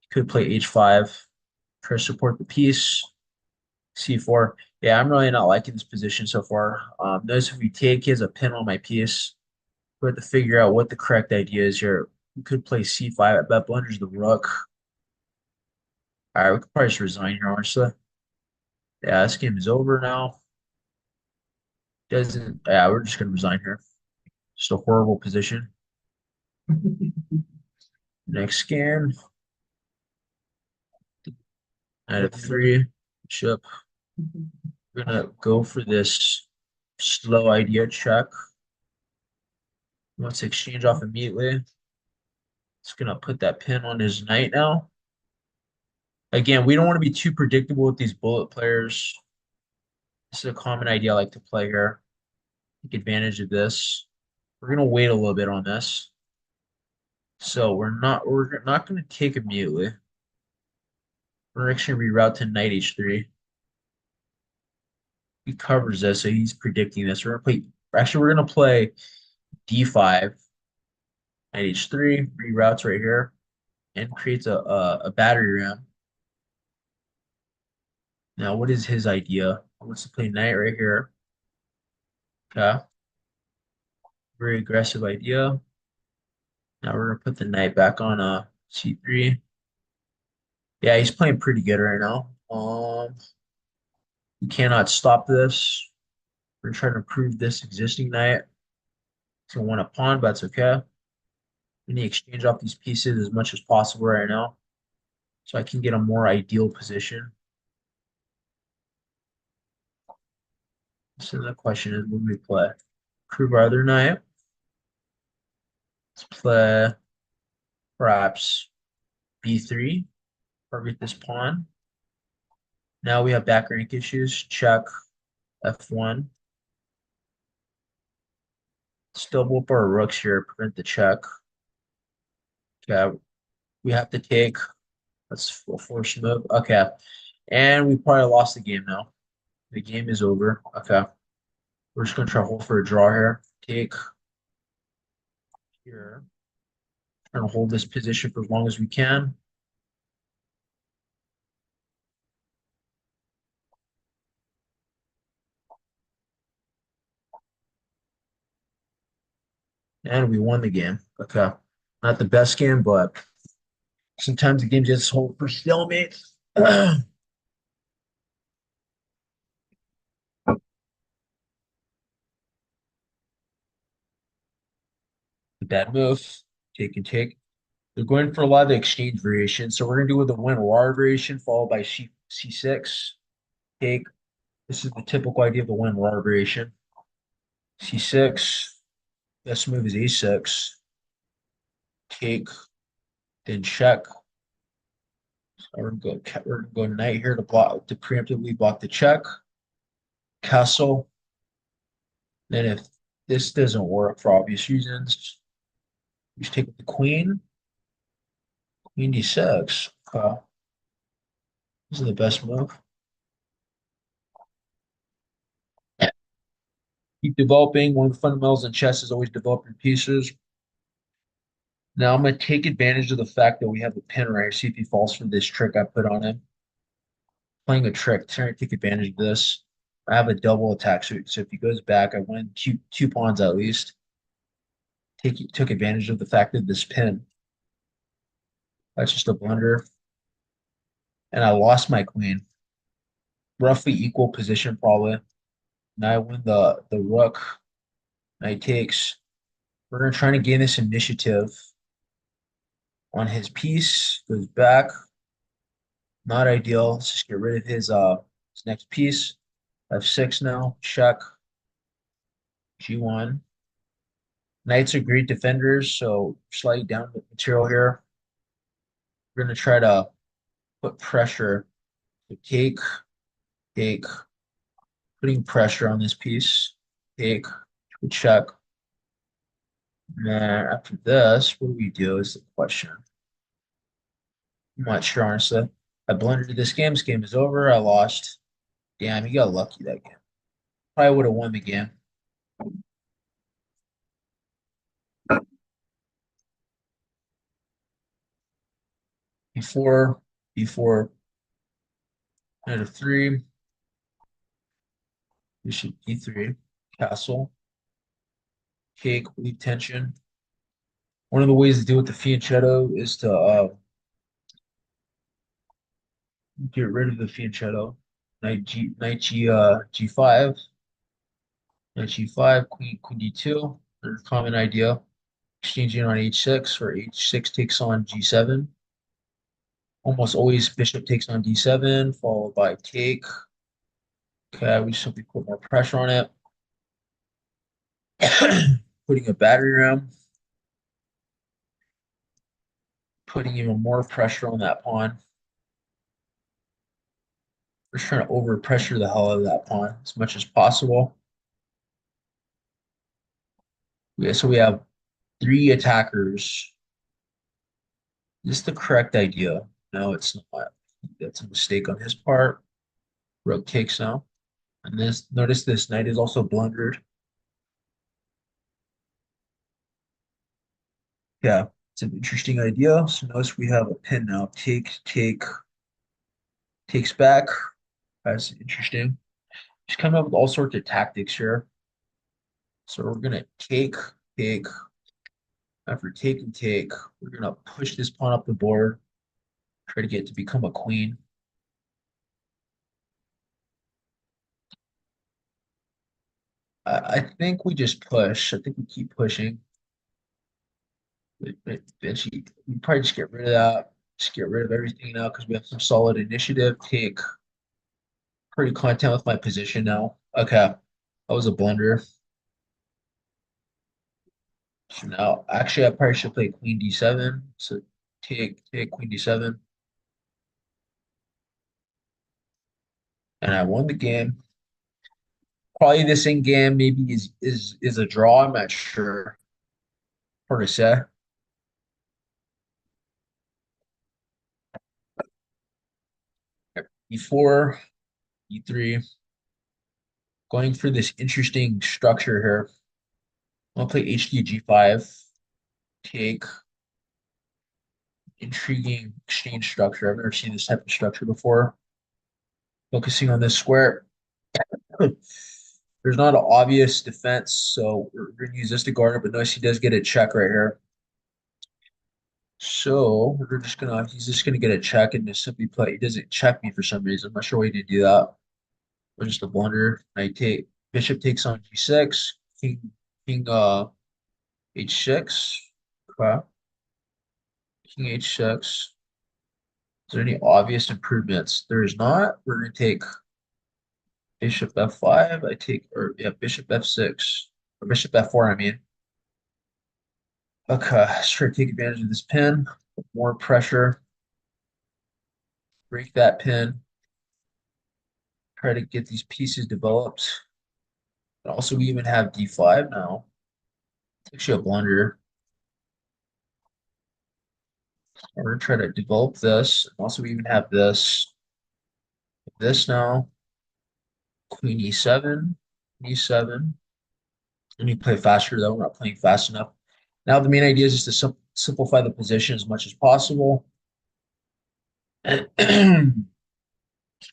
Could play h5. Try to support the piece. c4. Yeah, I'm really not liking this position so far. Notice if we take, he has a pin on my piece. We have to figure out what the correct idea is here. We could play c5. That blunders the rook. All right, we could probably just resign here, honestly. Yeah, this game is over now. Doesn't. Yeah, we're just gonna resign here. Just a horrible position. Next scan. Knight of 3. Bishop. We're gonna go for this Slow idea check. Wants to exchange off immediately. It's gonna put that pin on his knight now. Again, we don't want to be too predictable with these bullet players. This is a common idea I like to play here. Take advantage of this. We're gonna wait a little bit on this. So we're not gonna take immediately. We're actually reroute to knight h3. He covers this, so he's predicting this. We're gonna play d5, knight h3, reroutes right here, and creates a battery ram. Now, what is his idea? He wants to play knight right here. Okay. Very aggressive idea. Now we're gonna put the knight back on c3. Yeah, he's playing pretty good right now. We cannot stop this. We're trying to improve this existing knight. So want a pawn, but that's okay. We need to exchange off these pieces as much as possible right now, so I can get a more ideal position. So the question is, what do we play? Improve our other knight. Let's play perhaps b3. Target this pawn. Now we have back rank issues. Check f1. Let's double up our rooks here, prevent the check. Okay, we have to take. Let's force move. Okay, and we probably lost the game now. The game is over. Okay, we're just gonna try to hold for a draw here. Take here. Trying to hold this position for as long as we can. And we won the game. Okay. Not the best game, but sometimes the game just hold for stalemate. Bad move. Take and take. They're going for a lot of the exchange variations. So we're going to do with the win war variation followed by c6. Take. This is the typical idea of the win war variation. c6. Best move is a6. Take. Then check. So we're gonna go knight here to preemptively block the check. Castle. Then if this doesn't work for obvious reasons, we just take the queen. Queen d6. This is the best move. Keep developing. One of the fundamentals in chess is always developing pieces. Now I'm going to take advantage of the fact that we have the pin right here. See if he falls for this trick I put on him. Playing a trick, trying to take advantage of this. I have a double attack suit, so if he goes back, I win two pawns at least. Took advantage of the fact of this pin. That's just a blunder. And I lost my queen. Roughly equal position, probably. Now I win the rook. Knight takes. We're going to try to gain this initiative on his piece. Goes back. Not ideal. Let's just get rid of his next piece. F6 now. Check. G1. Knights are great defenders, so slightly down the material here. We're going to try to put pressure. So take, putting pressure on this piece. Take, check. And then after this, what do we do is the question. I'm not sure, honestly. I blundered this game. This game is over. I lost. Damn, he got lucky that game. Probably would have won the game. Before knight of 3. Bishop e3. Castle. Take, leave tension. One of the ways to deal with the fianchetto is to get rid of the fianchetto. G5. Knight g5, queen d2. Another common idea. Exchanging on h6, or h6 takes on g7. Almost always bishop takes on d7, followed by take. Okay, we simply put more pressure on it. Putting a battery around, putting even more pressure on that pawn. We're just trying to overpressure the hell out of that pawn as much as possible. Yeah, so we have three attackers. Is this the correct idea? No, it's not. That's a mistake on his part. Rook takes now. And this, notice this knight is also blundered. Yeah, it's an interesting idea. So notice we have a pin now. Takes back. That's interesting. He's coming up with all sorts of tactics here. So we're gonna take. After take and take, we're gonna push this pawn up the board, try to get it to become a queen. I think we just push. I think we keep pushing. Eventually, we probably just get rid of that. Just get rid of everything now because we have some solid initiative. Take pretty content with my position now. Okay, that was a blunder. So now, actually, I probably should play Queen D7. So take Queen D7, and I won the game. Probably this in game maybe is a draw. I'm not sure. Hard to say. E4, E3, going for this interesting structure here. I'll play HD G5, take intriguing exchange structure. I've never seen this type of structure before. Focusing on this square. There's not an obvious defense, so we're going to use this to guard it, but notice he does get a check right here. So we're just gonna he's just gonna get a check and just simply play. He doesn't check me for some reason. I'm not sure why he didn't do that. Or just a blunder. I take bishop takes on G6, king H6. Okay. King H6. Is there any obvious improvements? There is not. We're gonna take bishop F5. I take or yeah, bishop F6. Or bishop F4, I mean. Okay, let's try to take advantage of this pin. More pressure. Break that pin. Try to get these pieces developed. And also, we even have D5 now. It's actually a blunder. We're gonna try to develop this. Also, we even have this now. Queen E7, E7. And you play faster though. We're not playing fast enough. Now the main idea is just to simplify the position as much as possible.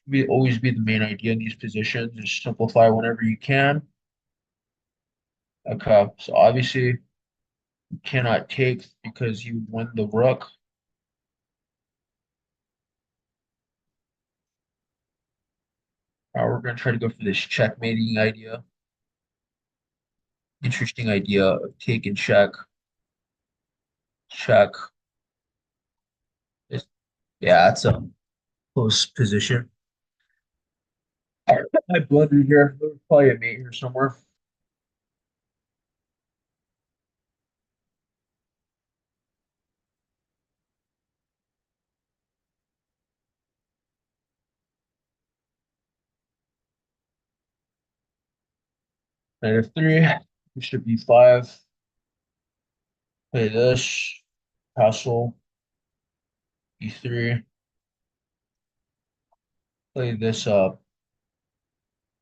We always be the main idea in these positions. Just simplify whenever you can. Okay, so obviously you cannot take because you won the rook. We're going to try to go for this checkmating idea. Interesting idea of take and check. Check. It's, yeah, it's a close position. I blundered here. There's probably a mate here somewhere. Knight f3. Bishop b5. Play this. Castle e3. Play this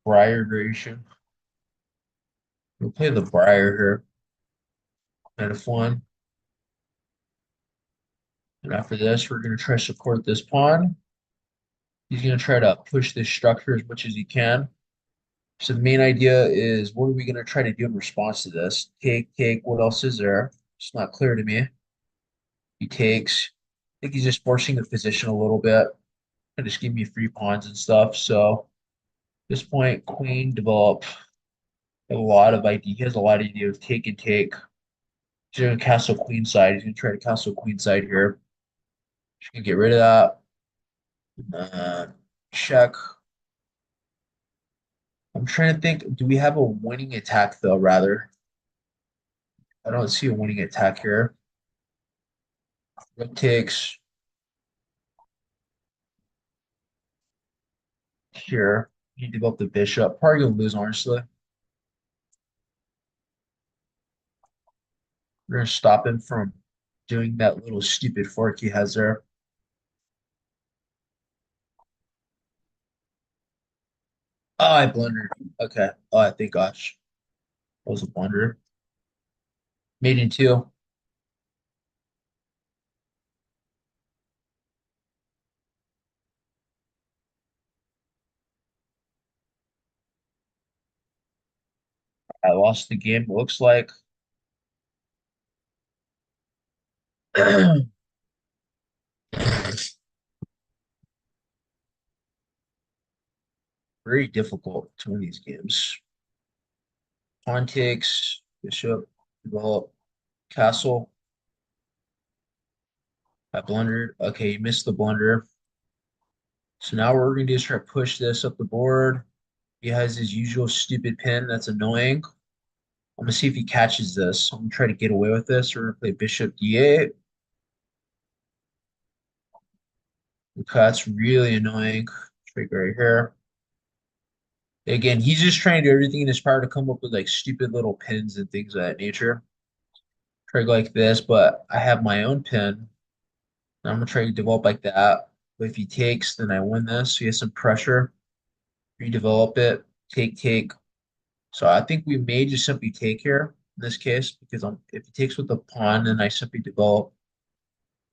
Briar variation. We'll play the Briar here. Knight f1. And after this, we're going to try to support this pawn. He's going to try to push this structure as much as he can. So the main idea is what are we going to try to do in response to this? Take. What else is there? It's not clear to me. He takes. I think he's just forcing the position a little bit and just give me free pawns and stuff. So at this point, queen develop a lot of idea. He has a lot of idea of take and take. He's going to castle queen side. He's going to try to castle queen side here. Just going to get rid of that. Check. I'm trying to think. Do we have a winning attack though? Rather. I don't see a winning attack here. Rook takes here. You develop the bishop. Probably gonna lose, honestly. We're gonna stop him from doing that little stupid fork he has there. Oh, I blundered. Okay. Oh, I think gosh. That was a blunder. Made in two. I lost the game, it looks like. Very difficult to win these games. Pawn takes, bishop, develop, castle. I blundered. Okay, you missed the blunder. So now what we're gonna do is try to push this up the board. He has his usual stupid pin. That's annoying. I'm gonna see if he catches this. I'm gonna try to get away with this. We're gonna play bishop d8. Okay, that's really annoying. Trick right here. Again, he's just trying to do everything in his power to come up with like stupid little pins and things of that nature. Trig like this, but I have my own pin. I'm gonna try to develop like that. But if he takes, then I win this. So he has some pressure. Redevelop it. Take, take. So I think we may just simply take here in this case because if he takes with the pawn, then I simply develop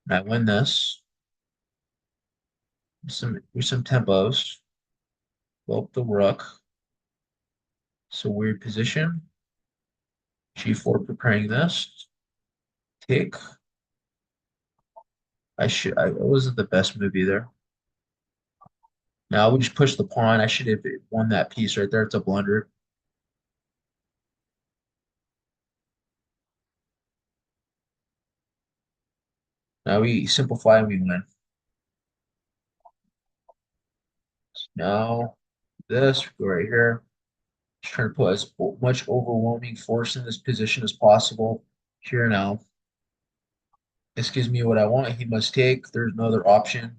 and I win this. Some tempos. Develop the rook. So weird position. G4 preparing this. Take. It wasn't the best move either. Now we just push the pawn. I should have won that piece right there. It's a blunder. Now we simplify and we win. Now this, we go right here. Just trying to put as much overwhelming force in this position as possible. Here now. This gives me what I want. He must take. There's no other option.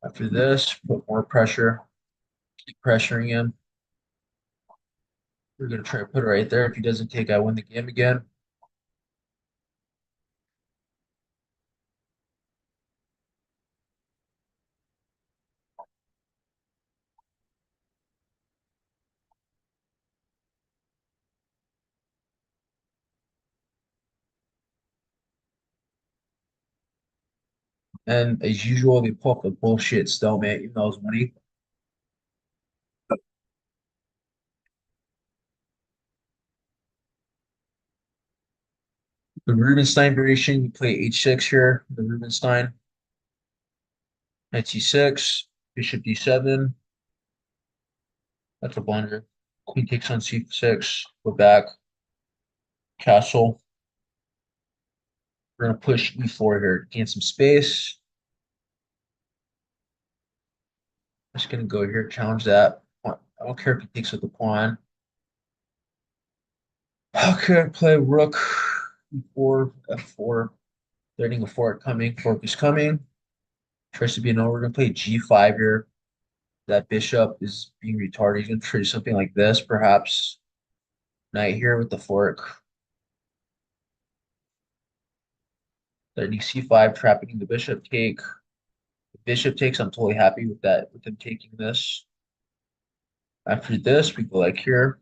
After this, put more pressure. Keep pressuring him. We're going to try to put it right there. If he doesn't take, I win the game again. And as usual, they pull up the bullshit stalemate, even though I was winning. The Rubinstein variation, you play h6 here. The Rubinstein, knight c6, bishop d7. That's a blunder. Queen takes on c6. Go back. Castle. We're going to push e4 here to gain some space. I'm just going to go here, challenge that. I don't care if he takes with the pawn. Okay, play rook e4, f4. Threatening a fork coming. Fork is coming. Tries to be an over. We're going to play g5 here. That bishop is being retarded. He's going to try something like this, perhaps. Knight here with the fork. Threatening c5, trapping the bishop. Take. The bishop takes. I'm totally happy with that, with him taking this. After this, we go like here.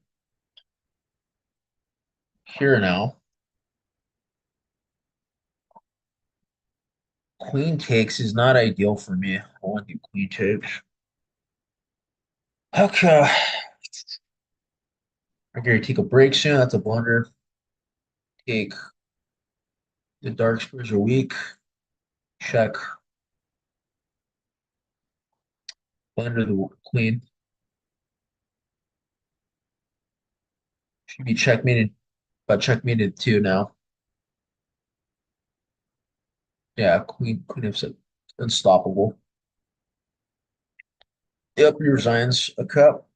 Here now. Queen takes is not ideal for me. I want to do queen takes. Okay. I'm going to take a break soon. That's a blunder. Take. The dark squares are weak. Check. Blunder the queen. Should be checkmated, but checkmated too now. Yeah, queen of unstoppable. Yep, he resigns a cup.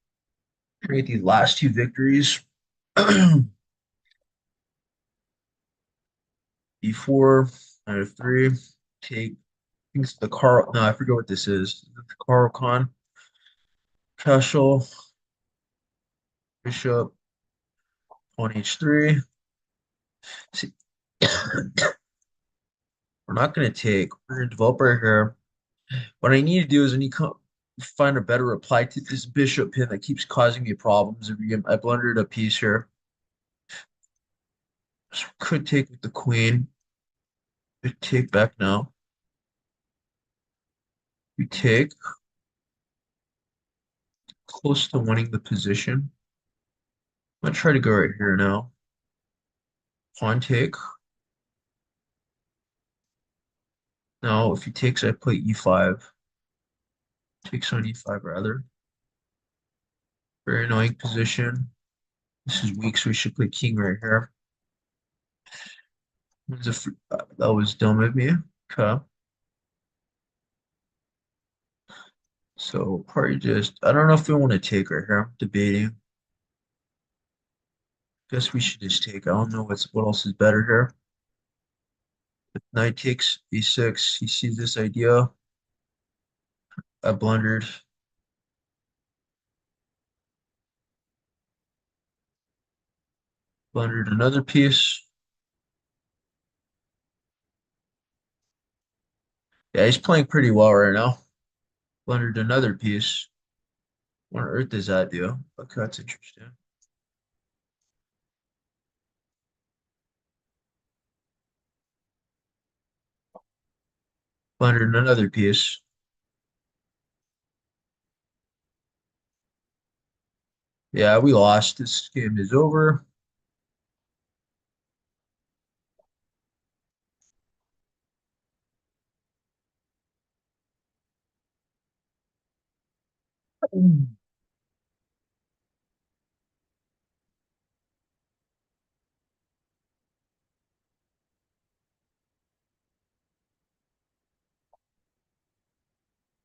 Create the last two victories. B4, knight f3, take. I think it's the Carl. No, I forget what this is. The Carl Khan, Cashel, Bishop, pawn h3. See, we're not going to take. We're going to develop right here. What I need to do is I need to find a better reply to this bishop pin that keeps causing me problems. I blundered a piece here. So could take with the queen. Could take back now. We take close to winning the position. I'm gonna try to go right here now. Pawn take. Now, if he takes, I play e5. Takes on e5 rather. Very annoying position. This is weak, so we should play king right here. That was dumb of me. Okay. So probably just I don't know if we want to take right here. I'm debating. Guess we should just take. I don't know what else is better here. If knight takes e6, he sees this idea. I blundered. Blundered another piece. Yeah, he's playing pretty well right now. Blundered another piece. What on earth does that do? Okay, that's interesting. Blundered another piece. Yeah, we lost. This game is over.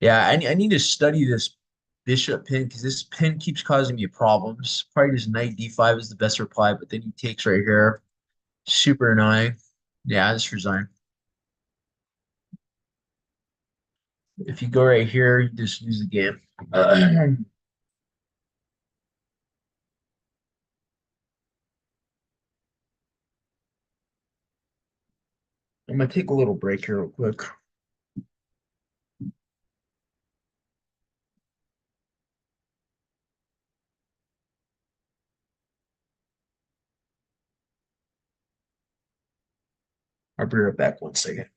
Yeah, I need to study this bishop pin because this pin keeps causing me problems. Probably just knight d5 is the best reply, but then he takes right here. Super annoying. Yeah, I just resign. If you go right here, you just lose the game. I'm gonna take a little break here real quick. I'll be right back 1 second.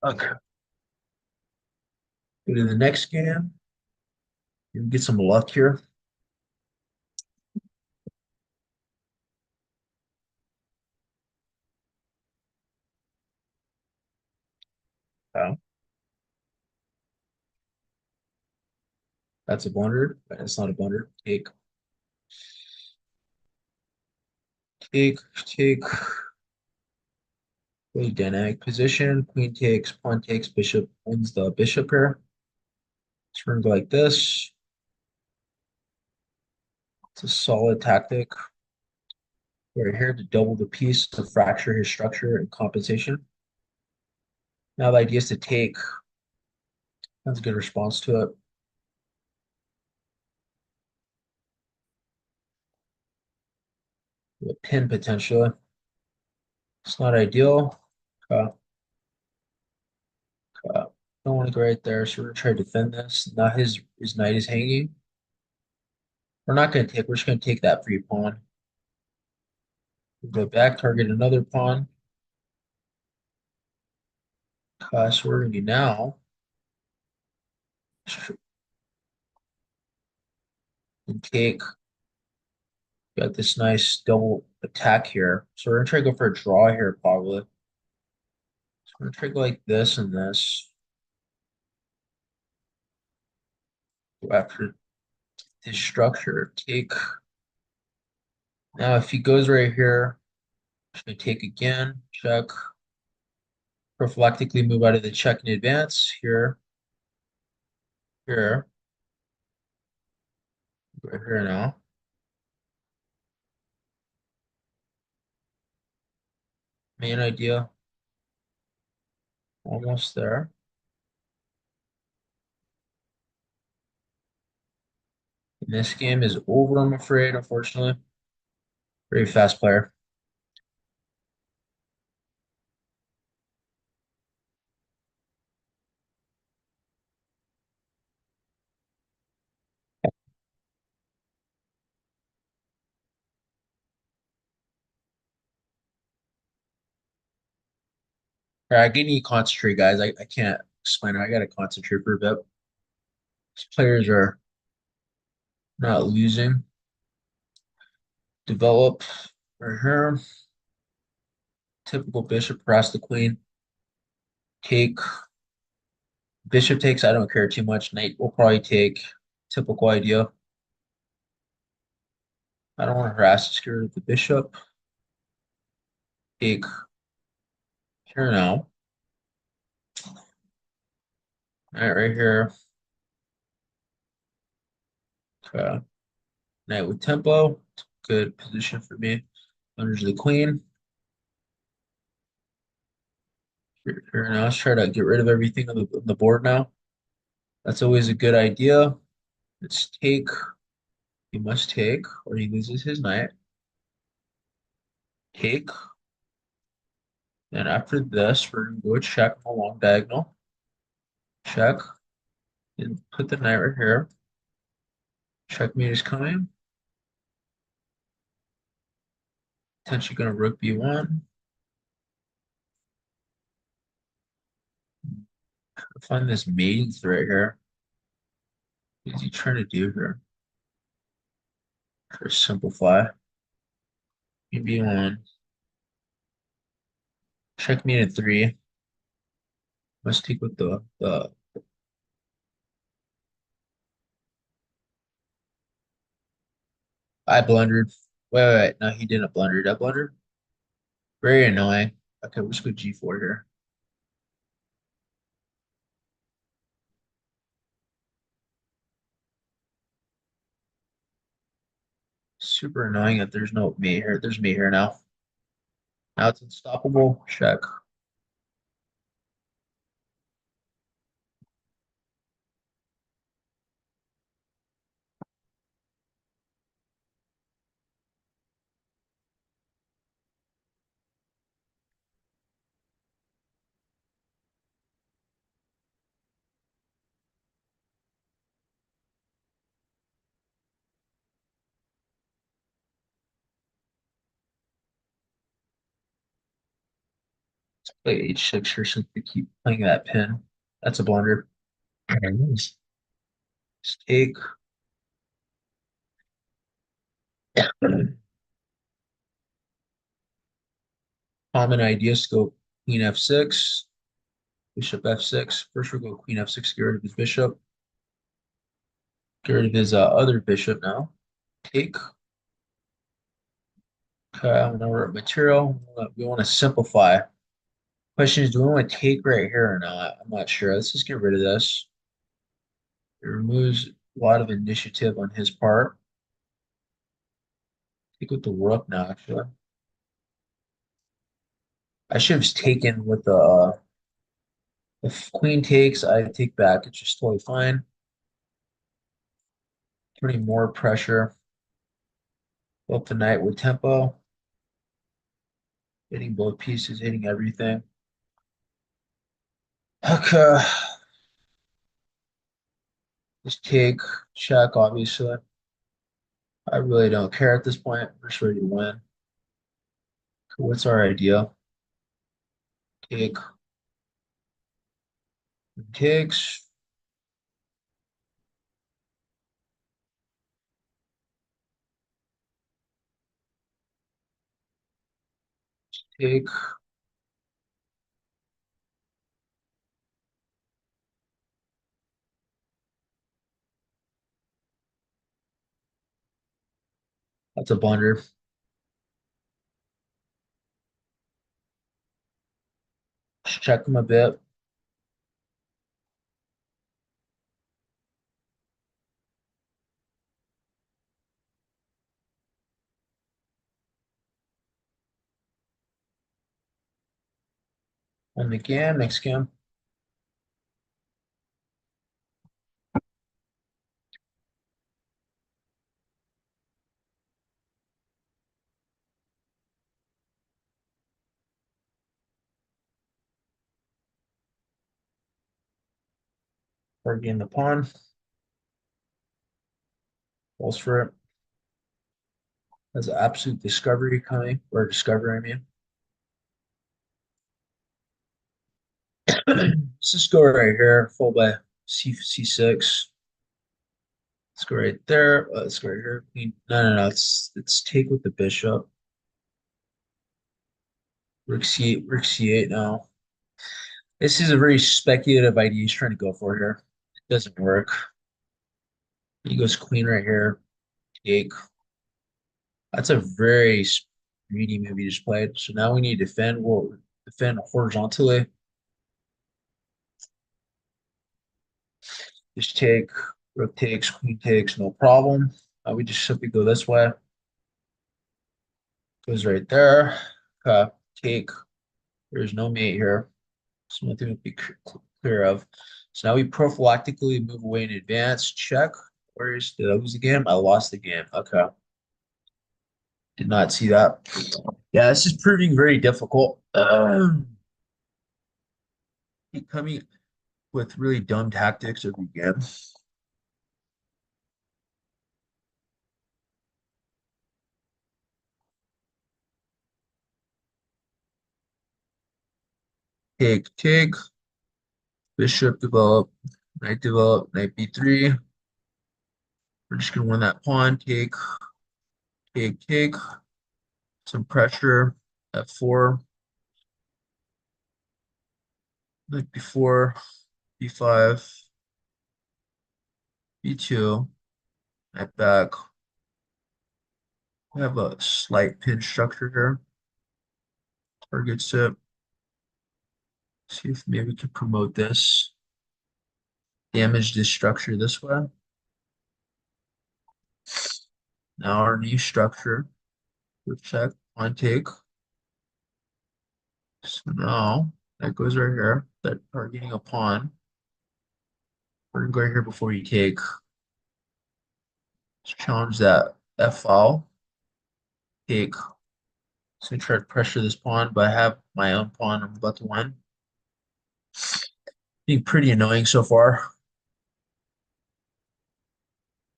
Okay. Go to the next game. You get some luck here. Oh, that's a blunder. That's not a blunder. Take. Really dynamic position. Queen takes, pawn takes, bishop wins the bishop here. Turned like this. It's a solid tactic. We're here to double the piece to fracture his structure and compensation. Now the idea is to take. That's a good response to it. A pin potentially. It's not ideal. Don't want to go right there, so we're gonna try to defend this. Now his knight is hanging. We're not gonna take, we're just gonna take that free pawn. We'll go back, target another pawn. So we're gonna do now and take. Got this nice double attack here. So we're gonna try to go for a draw here, probably. So we're gonna try to go like this and this. Go after this structure. Take. Now if he goes right here, just gonna take again, check. Prophylactically move out of the check in advance here, here, right here now. Main idea, almost there. And this game is over, I'm afraid, unfortunately. Very fast player. All right, I need to concentrate, guys. I can't explain it. I gotta concentrate for a bit. These players are not losing. Develop right here. Typical bishop harass the queen. Take. Bishop takes, I don't care too much. Knight will probably take. Typical idea. I don't want to harass the security of the bishop. Take here now. All right, right here. Okay. Knight with tempo. Good position for me. Under the queen. Here now, let's try to get rid of everything on the board now. That's always a good idea. Let's take. He must take, or he loses his knight. Take. And after this, we're going to go check on the long diagonal. Check. And put the knight right here. Checkmate is coming. Potentially going to rook b1. Find this mating threat here. What is he trying to do here? Try to simplify. b1. Checkmate at 3. Must take with the I blundered. Wait. No, he didn't blunder. Did I blunder? Very annoying. Okay, let's go g4 here. Super annoying that there's no mate here. There's mate here now. Now it's unstoppable. Check. Play h6 here since we keep playing that pin. That's a blunder. Let's take. Common idea scope. Queen f6. Bishop f6. First we'll go queen f6, get rid of his bishop. Get rid of his other bishop now. Take. Okay, I'm gonna material. We want to simplify. Question is, do we want to take right here or not? I'm not sure. Let's just get rid of this. It removes a lot of initiative on his part. Take with the rook now, actually. I should have taken with the if queen takes, I take back. It's just totally fine. Putting more pressure. Up the knight with tempo. Hitting both pieces, hitting everything. Okay. Just take, check, obviously. I really don't care at this point. We're just ready to win. What's our idea? Take, takes, take. That's a blunder. Check him a bit. And again, next game. Targeting the pawn. Falls for it. That's an absolute discovery coming, or discovery, I mean. Let's just go right here, followed by C6. Let's go right there. Let's go right here. Queen. No, no, no. Let's take with the bishop. Rook C8 now. This is a very speculative idea he's trying to go for here. It doesn't work. He goes queen right here. Take. That's a very greedy move he just played. So now we need to defend. We'll defend horizontally. Just take. Rook takes. Queen takes. No problem. We just simply go this way. Goes right there. Take. There's no mate here. So nothing to be clear of. So now we prophylactically move away in advance. Check. Did I lose the game? I lost the game. Okay. Did not see that. Yeah, this is proving very difficult. Keep coming with really dumb tactics every game. Take. Bishop develop. Knight develop. Knight b3. We're just gonna win that pawn. Take. Some pressure. F4. Knight b4. b5. b2. Knight back. We have a slight pin structure here. Targets it. See if maybe we can promote this. Damage this structure this way. Now our new structure. We'll check on take. So now that goes right here. That targeting a pawn. We're gonna go right here before you take. Let's challenge that F file. Take. So try to pressure this pawn, but I have my own pawn I'm about to win. Being pretty annoying so far.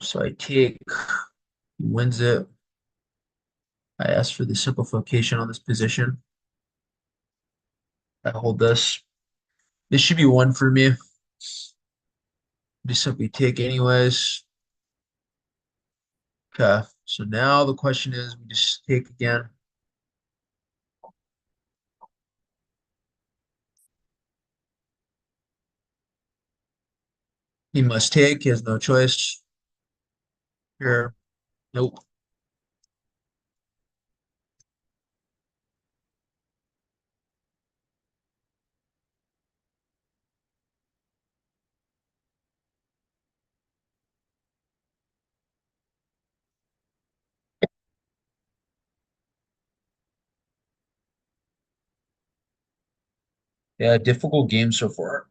So I take, he wins it. I ask for the simplification on this position. I hold this. This should be one for me. Just simply take anyways. Okay, so now the question is, we just take again. He must take. He has no choice here. Nope. Yeah, difficult game so far.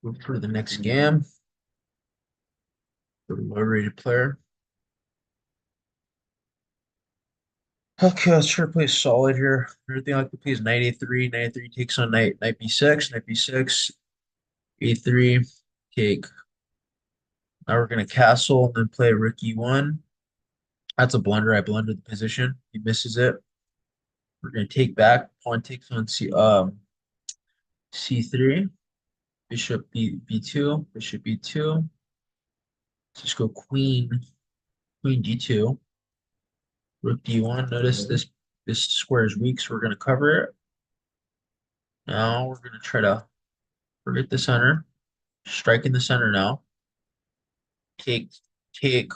Move for the next game. The low-rated player. Okay, let's try to play solid here. Everything I like to play is knight a3. Knight a3 takes on knight b6. Knight b6. a3. Take. Now we're going to castle and then play rook e1. That's a blunder. I blundered the position. He misses it. We're going to take back. Pawn takes on c3. Bishop b2. Bishop b2. Let's just go queen d2. Rook d1. Notice this square is weak, so we're going to cover it. Now we're going to try to forget the center. Strike in the center now. Take, take,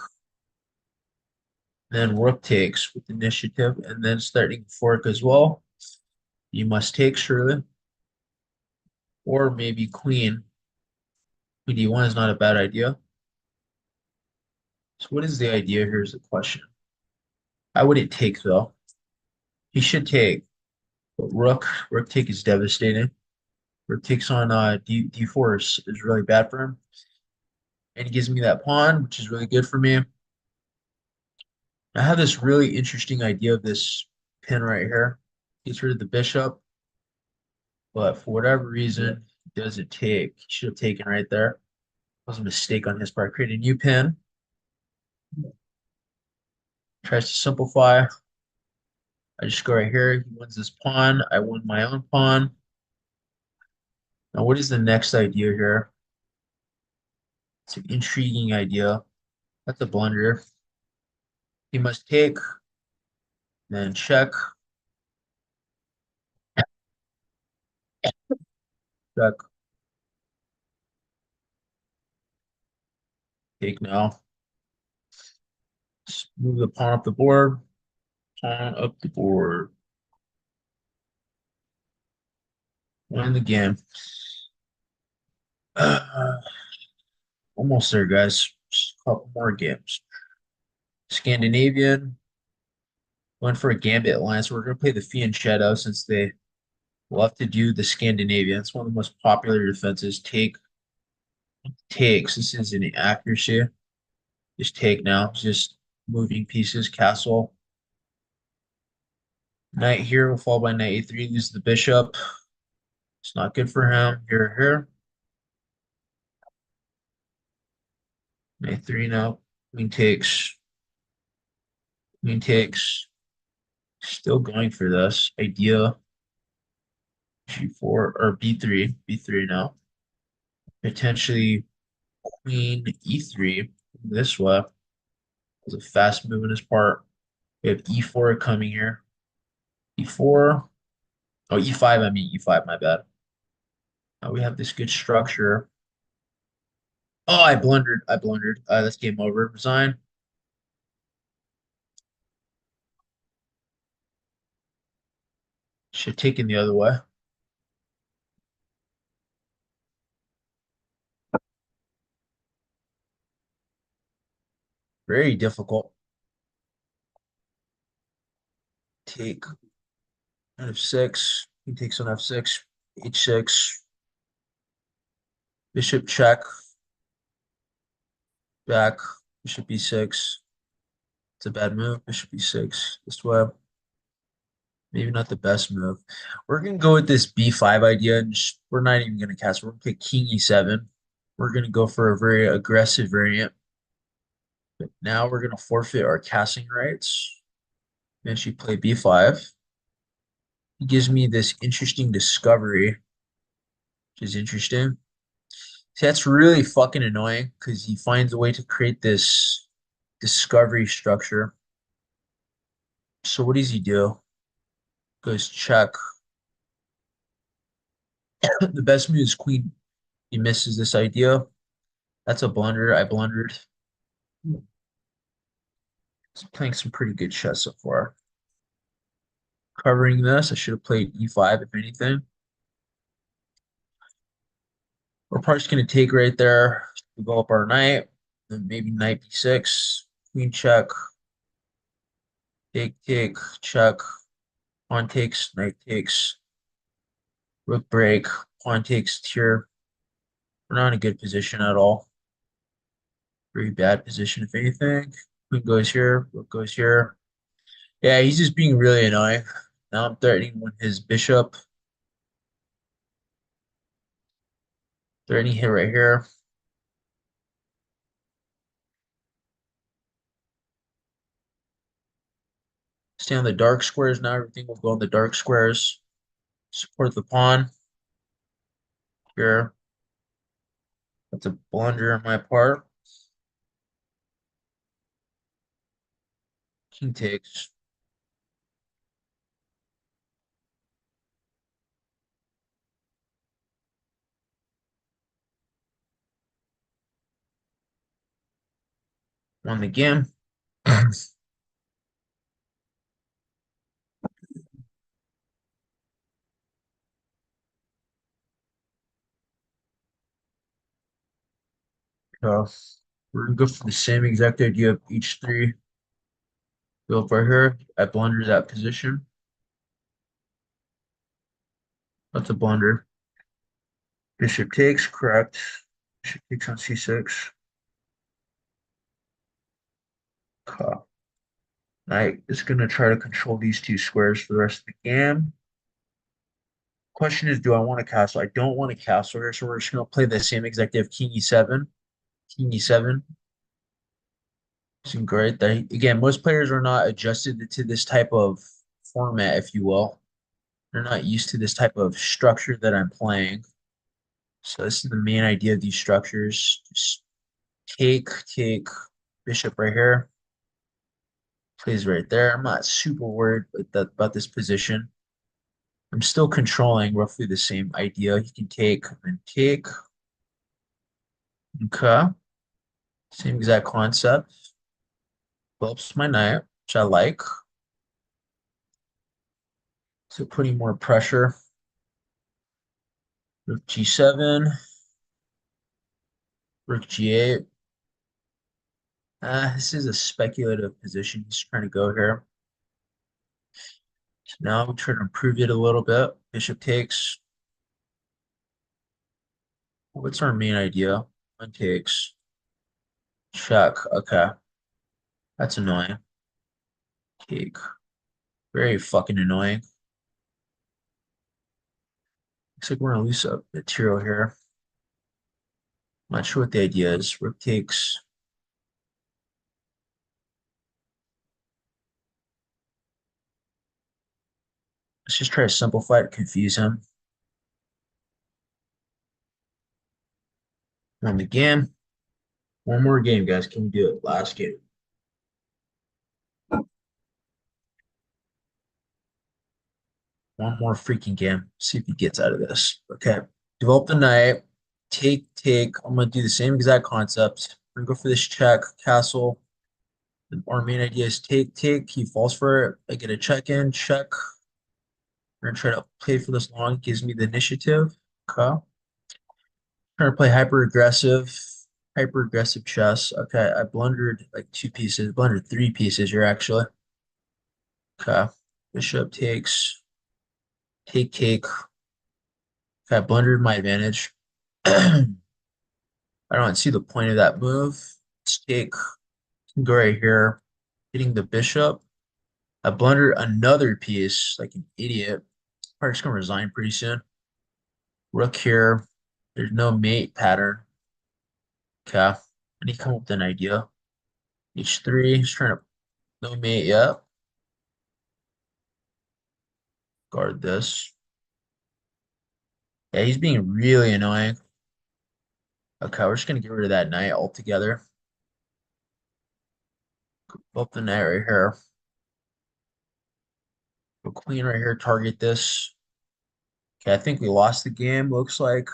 then rook takes with initiative, and then starting fork as well. You must take, surely. Or maybe queen. Queen d1 is not a bad idea. So what is the idea here is the question. I wouldn't take, though. He should take. But rook take is devastating. Rook takes on d4 is really bad for him. And he gives me that pawn, which is really good for me. I have this really interesting idea of this pin right here. Gets rid of the bishop, but for whatever reason, it doesn't take. He should have taken right there. It was a mistake on his part. Create a new pin. Tries to simplify. I just go right here. He wins this pawn. I win my own pawn. Now, what is the next idea here? It's an intriguing idea. That's a blunder. He must take, then check, check, take now. Just move the pawn up the board. Pawn up the board. Win the game. Almost there, guys. Just a couple more games. Scandinavian. Going for a Gambit alliance. We're going to play the Fianchetto since they love to do the Scandinavian. It's one of the most popular defenses. Take, takes. This is an accuracy. Just take now. Just moving pieces. Castle. Knight here will fall by knight a3. Lose the bishop. It's not good for him. Here. Knight 3 now. Queen takes. Queen takes. Still going for this idea. G4 or B3. B3 now. Potentially queen E3 this way. It's a fast move on his part. We have E4 coming here. E4. Oh, E5, I mean E5, my bad. Now we have this good structure. Oh, I blundered. That's game over. Resign. Should have taken the other way. Very difficult. Take on f6. He takes on f6. H6. Bishop check. Back. Bishop b6. It's a bad move. Bishop b6. This way. Maybe not the best move. We're gonna go with this b5 idea, and we're not even gonna cast. We're gonna play king e7. We're gonna go for a very aggressive variant. But now we're gonna forfeit our casting rights. And she play b5. He gives me this interesting discovery, which is interesting. See, that's really fucking annoying because he finds a way to create this discovery structure. So what does he do? Goes check. The best move is queen. He misses this idea. That's a blunder. I blundered. He's playing some pretty good chess so far. Covering this, I should have played e5 if anything. We're probably just going to take right there, develop our knight, then maybe knight b6, queen check, take, check, pawn takes, knight takes. Rook break, pawn takes tier. We're not in a good position at all. Very bad position, if anything. Queen goes here, rook goes here. Yeah, he's just being really annoying. Now I'm threatening with his bishop. Threatening hit right here. Stay on the dark squares now. Everything will go on the dark squares. Support the pawn here. That's a blunder on my part. King takes. Won the game. So we're gonna go for the same exact idea of each three. Go up right here. I blunder that position. That's a blunder. Bishop takes, correct. Bishop takes on c6. Knight is going to try to control these two squares for the rest of the game. Question is, do I want a castle? I don't want a castle here, so we're just going to play the same exact of king e7. King e7. Seems great. Again, most players are not adjusted to this type of format, if you will. They're not used to this type of structure that I'm playing. So this is the main idea of these structures. Just take, bishop right here. Plays right there. I'm not super worried about this position. I'm still controlling roughly the same idea. You can take and take. Okay. Same exact concept. Helps my knight, which I like. So putting more pressure. Rook g7, rook g8. This is a speculative position he's trying to go here. So now I'm trying to improve it a little bit. Bishop takes. What's our main idea? One takes. Check. Okay. That's annoying. Take. Very fucking annoying. Looks like we're gonna lose a material here. I'm not sure what the idea is. Rook takes. Let's just try to simplify it, confuse him. Won the game. One more game, guys. Can we do it? Last game. One more freaking game. See if he gets out of this. Okay. Develop the knight. Take. I'm gonna do the same exact concept. We're gonna go for this check, castle. Our main idea is take. He falls for it. I get a check in, check. We're gonna try to play for this long. It gives me the initiative. Okay. Trying to play hyper aggressive chess. Okay, I blundered like two pieces, blundered three pieces here actually. Okay, bishop takes, take. Okay, I blundered my advantage. I don't see the point of that move. Let's take, can go right here, hitting the bishop. I blundered another piece like an idiot. Probably just gonna resign pretty soon. Rook here. There's no mate pattern. Okay, I need to come up with an idea. H3, he's trying to no mate yet. Guard this. Yeah, he's being really annoying. Okay, we're just gonna get rid of that knight altogether. Up the knight right here. The queen right here, target this. Okay, I think we lost the game, looks like.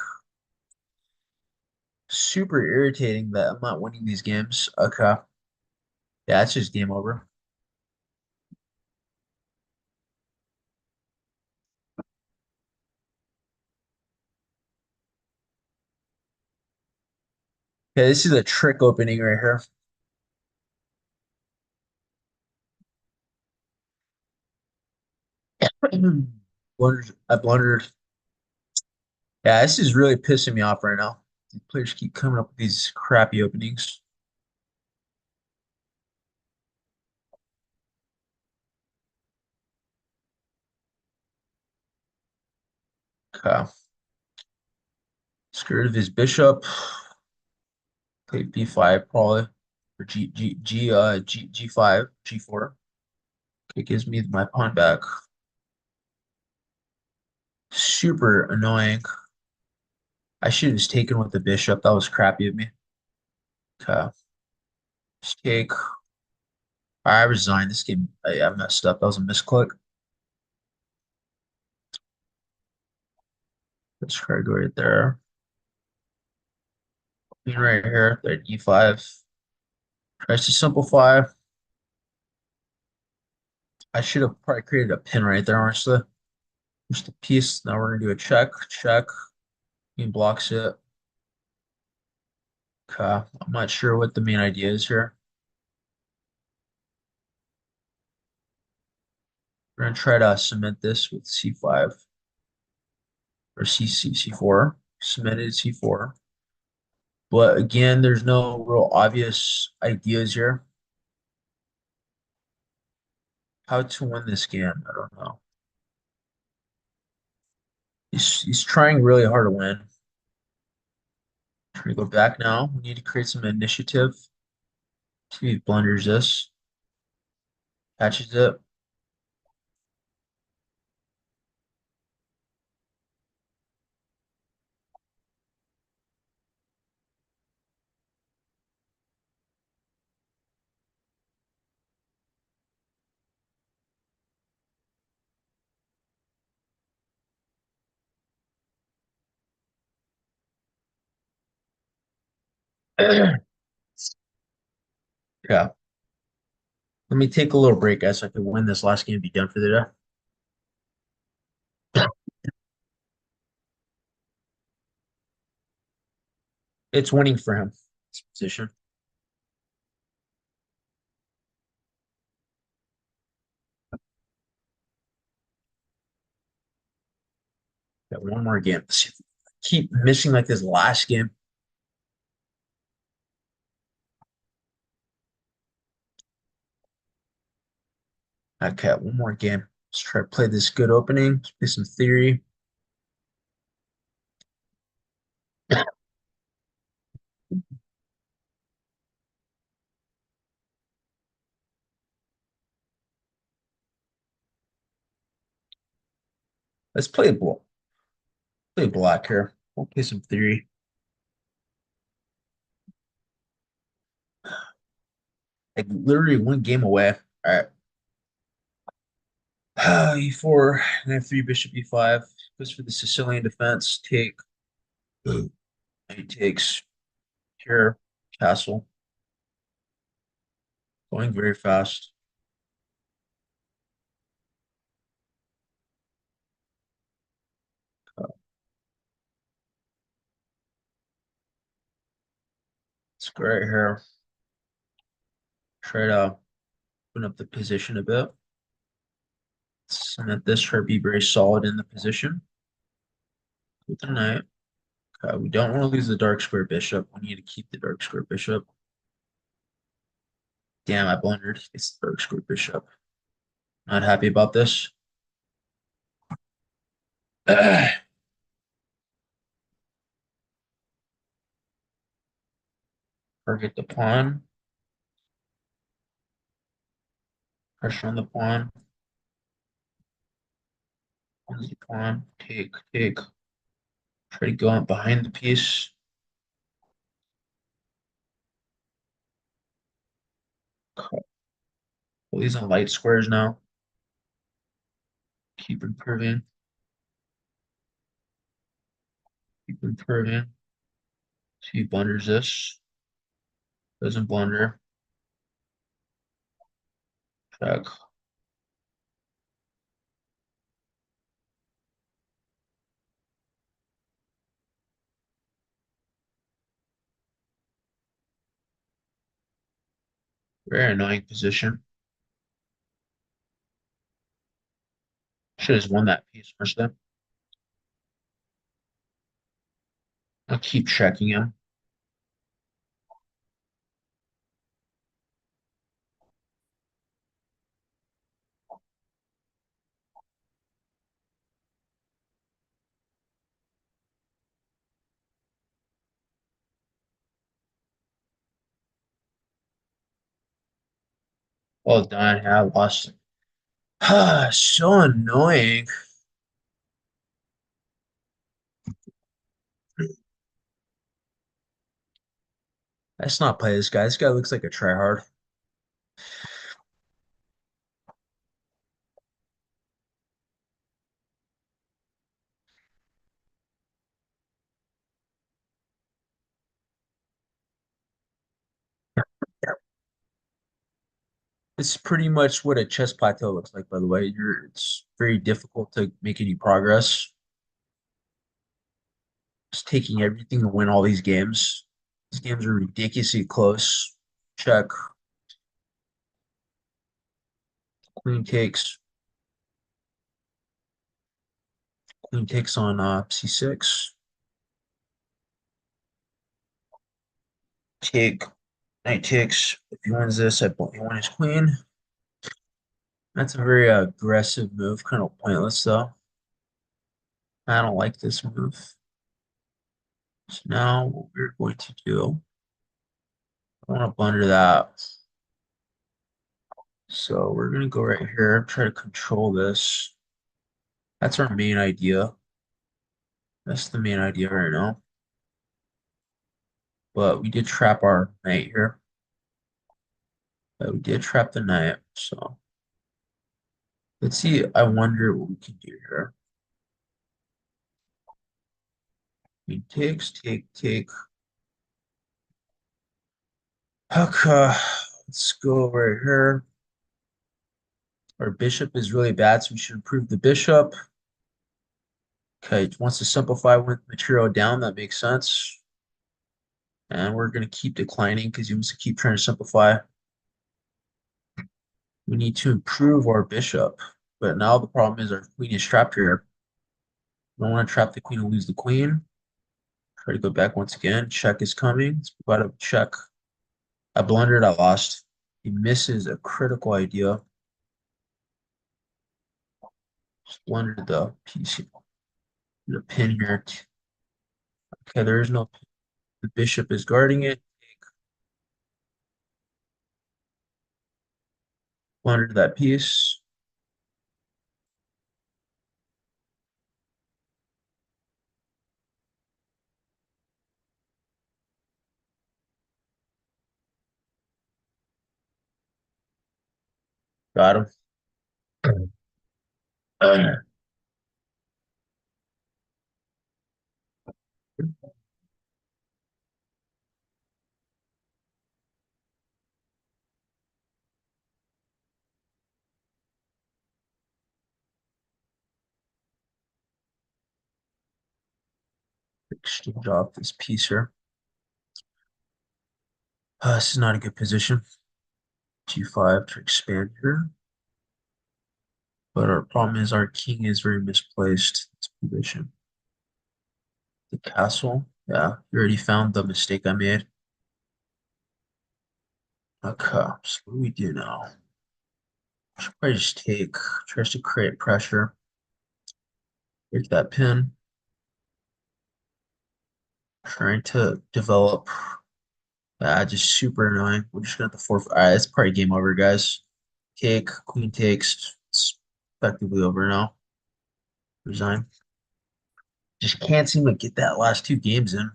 Super irritating that I'm not winning these games. Okay. Yeah, it's just game over. Okay, this is a trick opening right here. I blundered. Yeah, this is really pissing me off right now. The players keep coming up with these crappy openings. Okay. Scared of his bishop. Play b5 probably. Or G5, G4. Okay, gives me my pawn back. Super annoying. I should have just taken with the bishop. That was crappy of me. Okay. Just take. I resigned this game. I messed up. That was a misclick. Let's try to go right there. Queen right here. There, E5. Tries to simplify. I should have probably created a pin right there, honestly. Just a piece. Now we're gonna do a check, check. Queen blocks it. Okay. I'm not sure what the main idea is here. We're gonna try to cement this with C5 or C4. Cemented C4. But again, there's no real obvious ideas here. How to win this game, I don't know. He's trying really hard to win. Trying to go back now. We need to create some initiative. See if he blunders this, catches it. Yeah. Let me take a little break, guys, so I can win this last game and be done for the day. It's winning for him. This position. Got one more game. Keep missing like this last game. Okay, one more game. Let's try to play this good opening. Let's play some theory. Let's play black here. We'll play some theory. Like literally one game away. All right. E4, and F3, bishop E5. Goes for the Sicilian defense. Take. And he takes here, castle. Going very fast. Let's go right here. Try to open up the position a bit. Cement this, try to be very solid in the position. With the knight. We don't want to lose the dark square bishop. We need to keep the dark square bishop. Damn, I blundered. It's the dark square bishop. Not happy about this. Target the pawn. Pressure on the pawn. On the pawn. Take, take. Try to go on behind the piece. Well, these are light squares now. Keep improving. Keep improving. See, he blunders this. Doesn't blunder. Check. Very annoying position. Should have won that piece first then. I'll keep checking him. Well done. Yeah, I lost. So annoying. Let's not play this guy. This guy looks like a tryhard. It's pretty much what a chess plateau looks like, by the way. It's very difficult to make any progress. Just taking everything to win all these games. These games are ridiculously close. Check. Queen takes. Queen takes on c6. Take. Knight takes. If he wins this, he won his queen. That's a very aggressive move. Kind of pointless, though. I don't like this move. So now what we're going to do, I want to blunder that. So we're going to go right here, try to control this. That's our main idea. That's the main idea right now. But we did trap our knight here. But we did trap the knight. So let's see. I wonder what we can do here. He takes, take. Okay, let's go right here. Our bishop is really bad, so we should improve the bishop. Okay, wants to simplify with material down. That makes sense. And we're going to keep declining because he wants to keep trying to simplify. We need to improve our bishop. But now the problem is our queen is trapped here. I don't want to trap the queen and lose the queen. Try to go back once again. Check is coming. Let's provide a check. I blundered. I lost. He misses a critical idea. Just blundered the piece. The pin here. Okay, there is no pin. The bishop is guarding it. Blundered that piece. Got him. Exchange off this piece here. This is not a good position. G5 to expand here. But our problem is our king is very misplaced in this position. The castle. Yeah, you already found the mistake I made. Okay, so what do we do now? Should probably just take, tries to create pressure. Break that pin. Trying to develop. Just super annoying. We're just gonna have to forfeit. All right, it's probably game over, guys. Take, queen takes. It's effectively over now. Resign. Just can't seem to get that last two games in.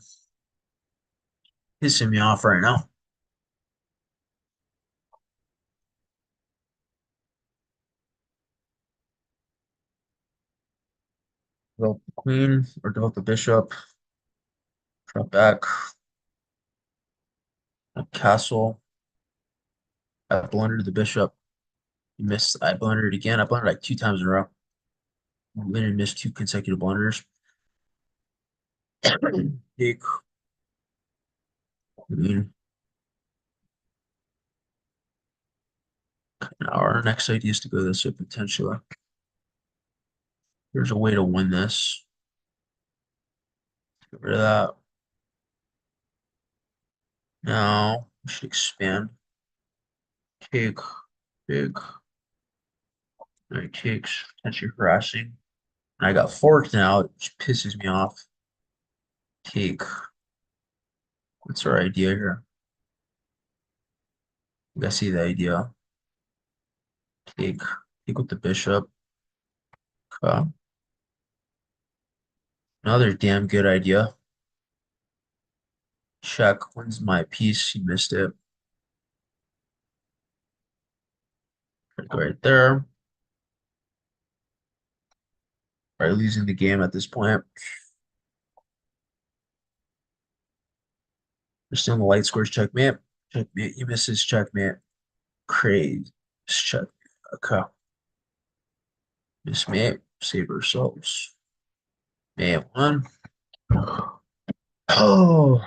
Pissing me off right now. Develop the queen or develop the bishop. Drop back. A castle. I blundered the bishop. You missed. I blundered again. I blundered like two times in a row. Literally missed two consecutive blunders. Take queen. Now our next idea is to go this way potentially. There's a way to win this. Get rid of that. Now we should expand. Take, big, right, takes, potentially harassing. And I got forked now, which pisses me off. Take, what's our idea here? You guys see the idea. Take, take with the bishop. Another damn good idea. Check. When's my piece? He missed it. Go right there. Probably losing the game at this point. We're still in the light scores. Checkmate. Checkmate. You miss his checkmate. Crazy. Check. Okay. Miss mate. Save ourselves. Mate one. Oh.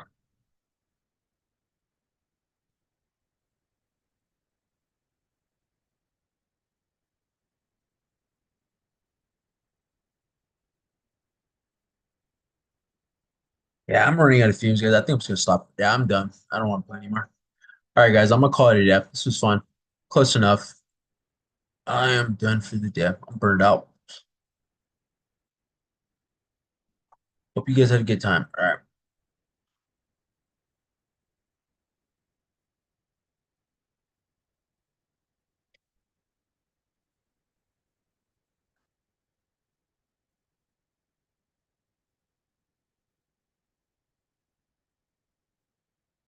Yeah, I'm running out of fumes, guys. I think I'm just gonna stop. Yeah, I'm done. I don't want to play anymore. All right, guys. I'm gonna call it a day. This was fun. Close enough. I am done for the day. I'm burned out. Hope you guys had a good time. All right.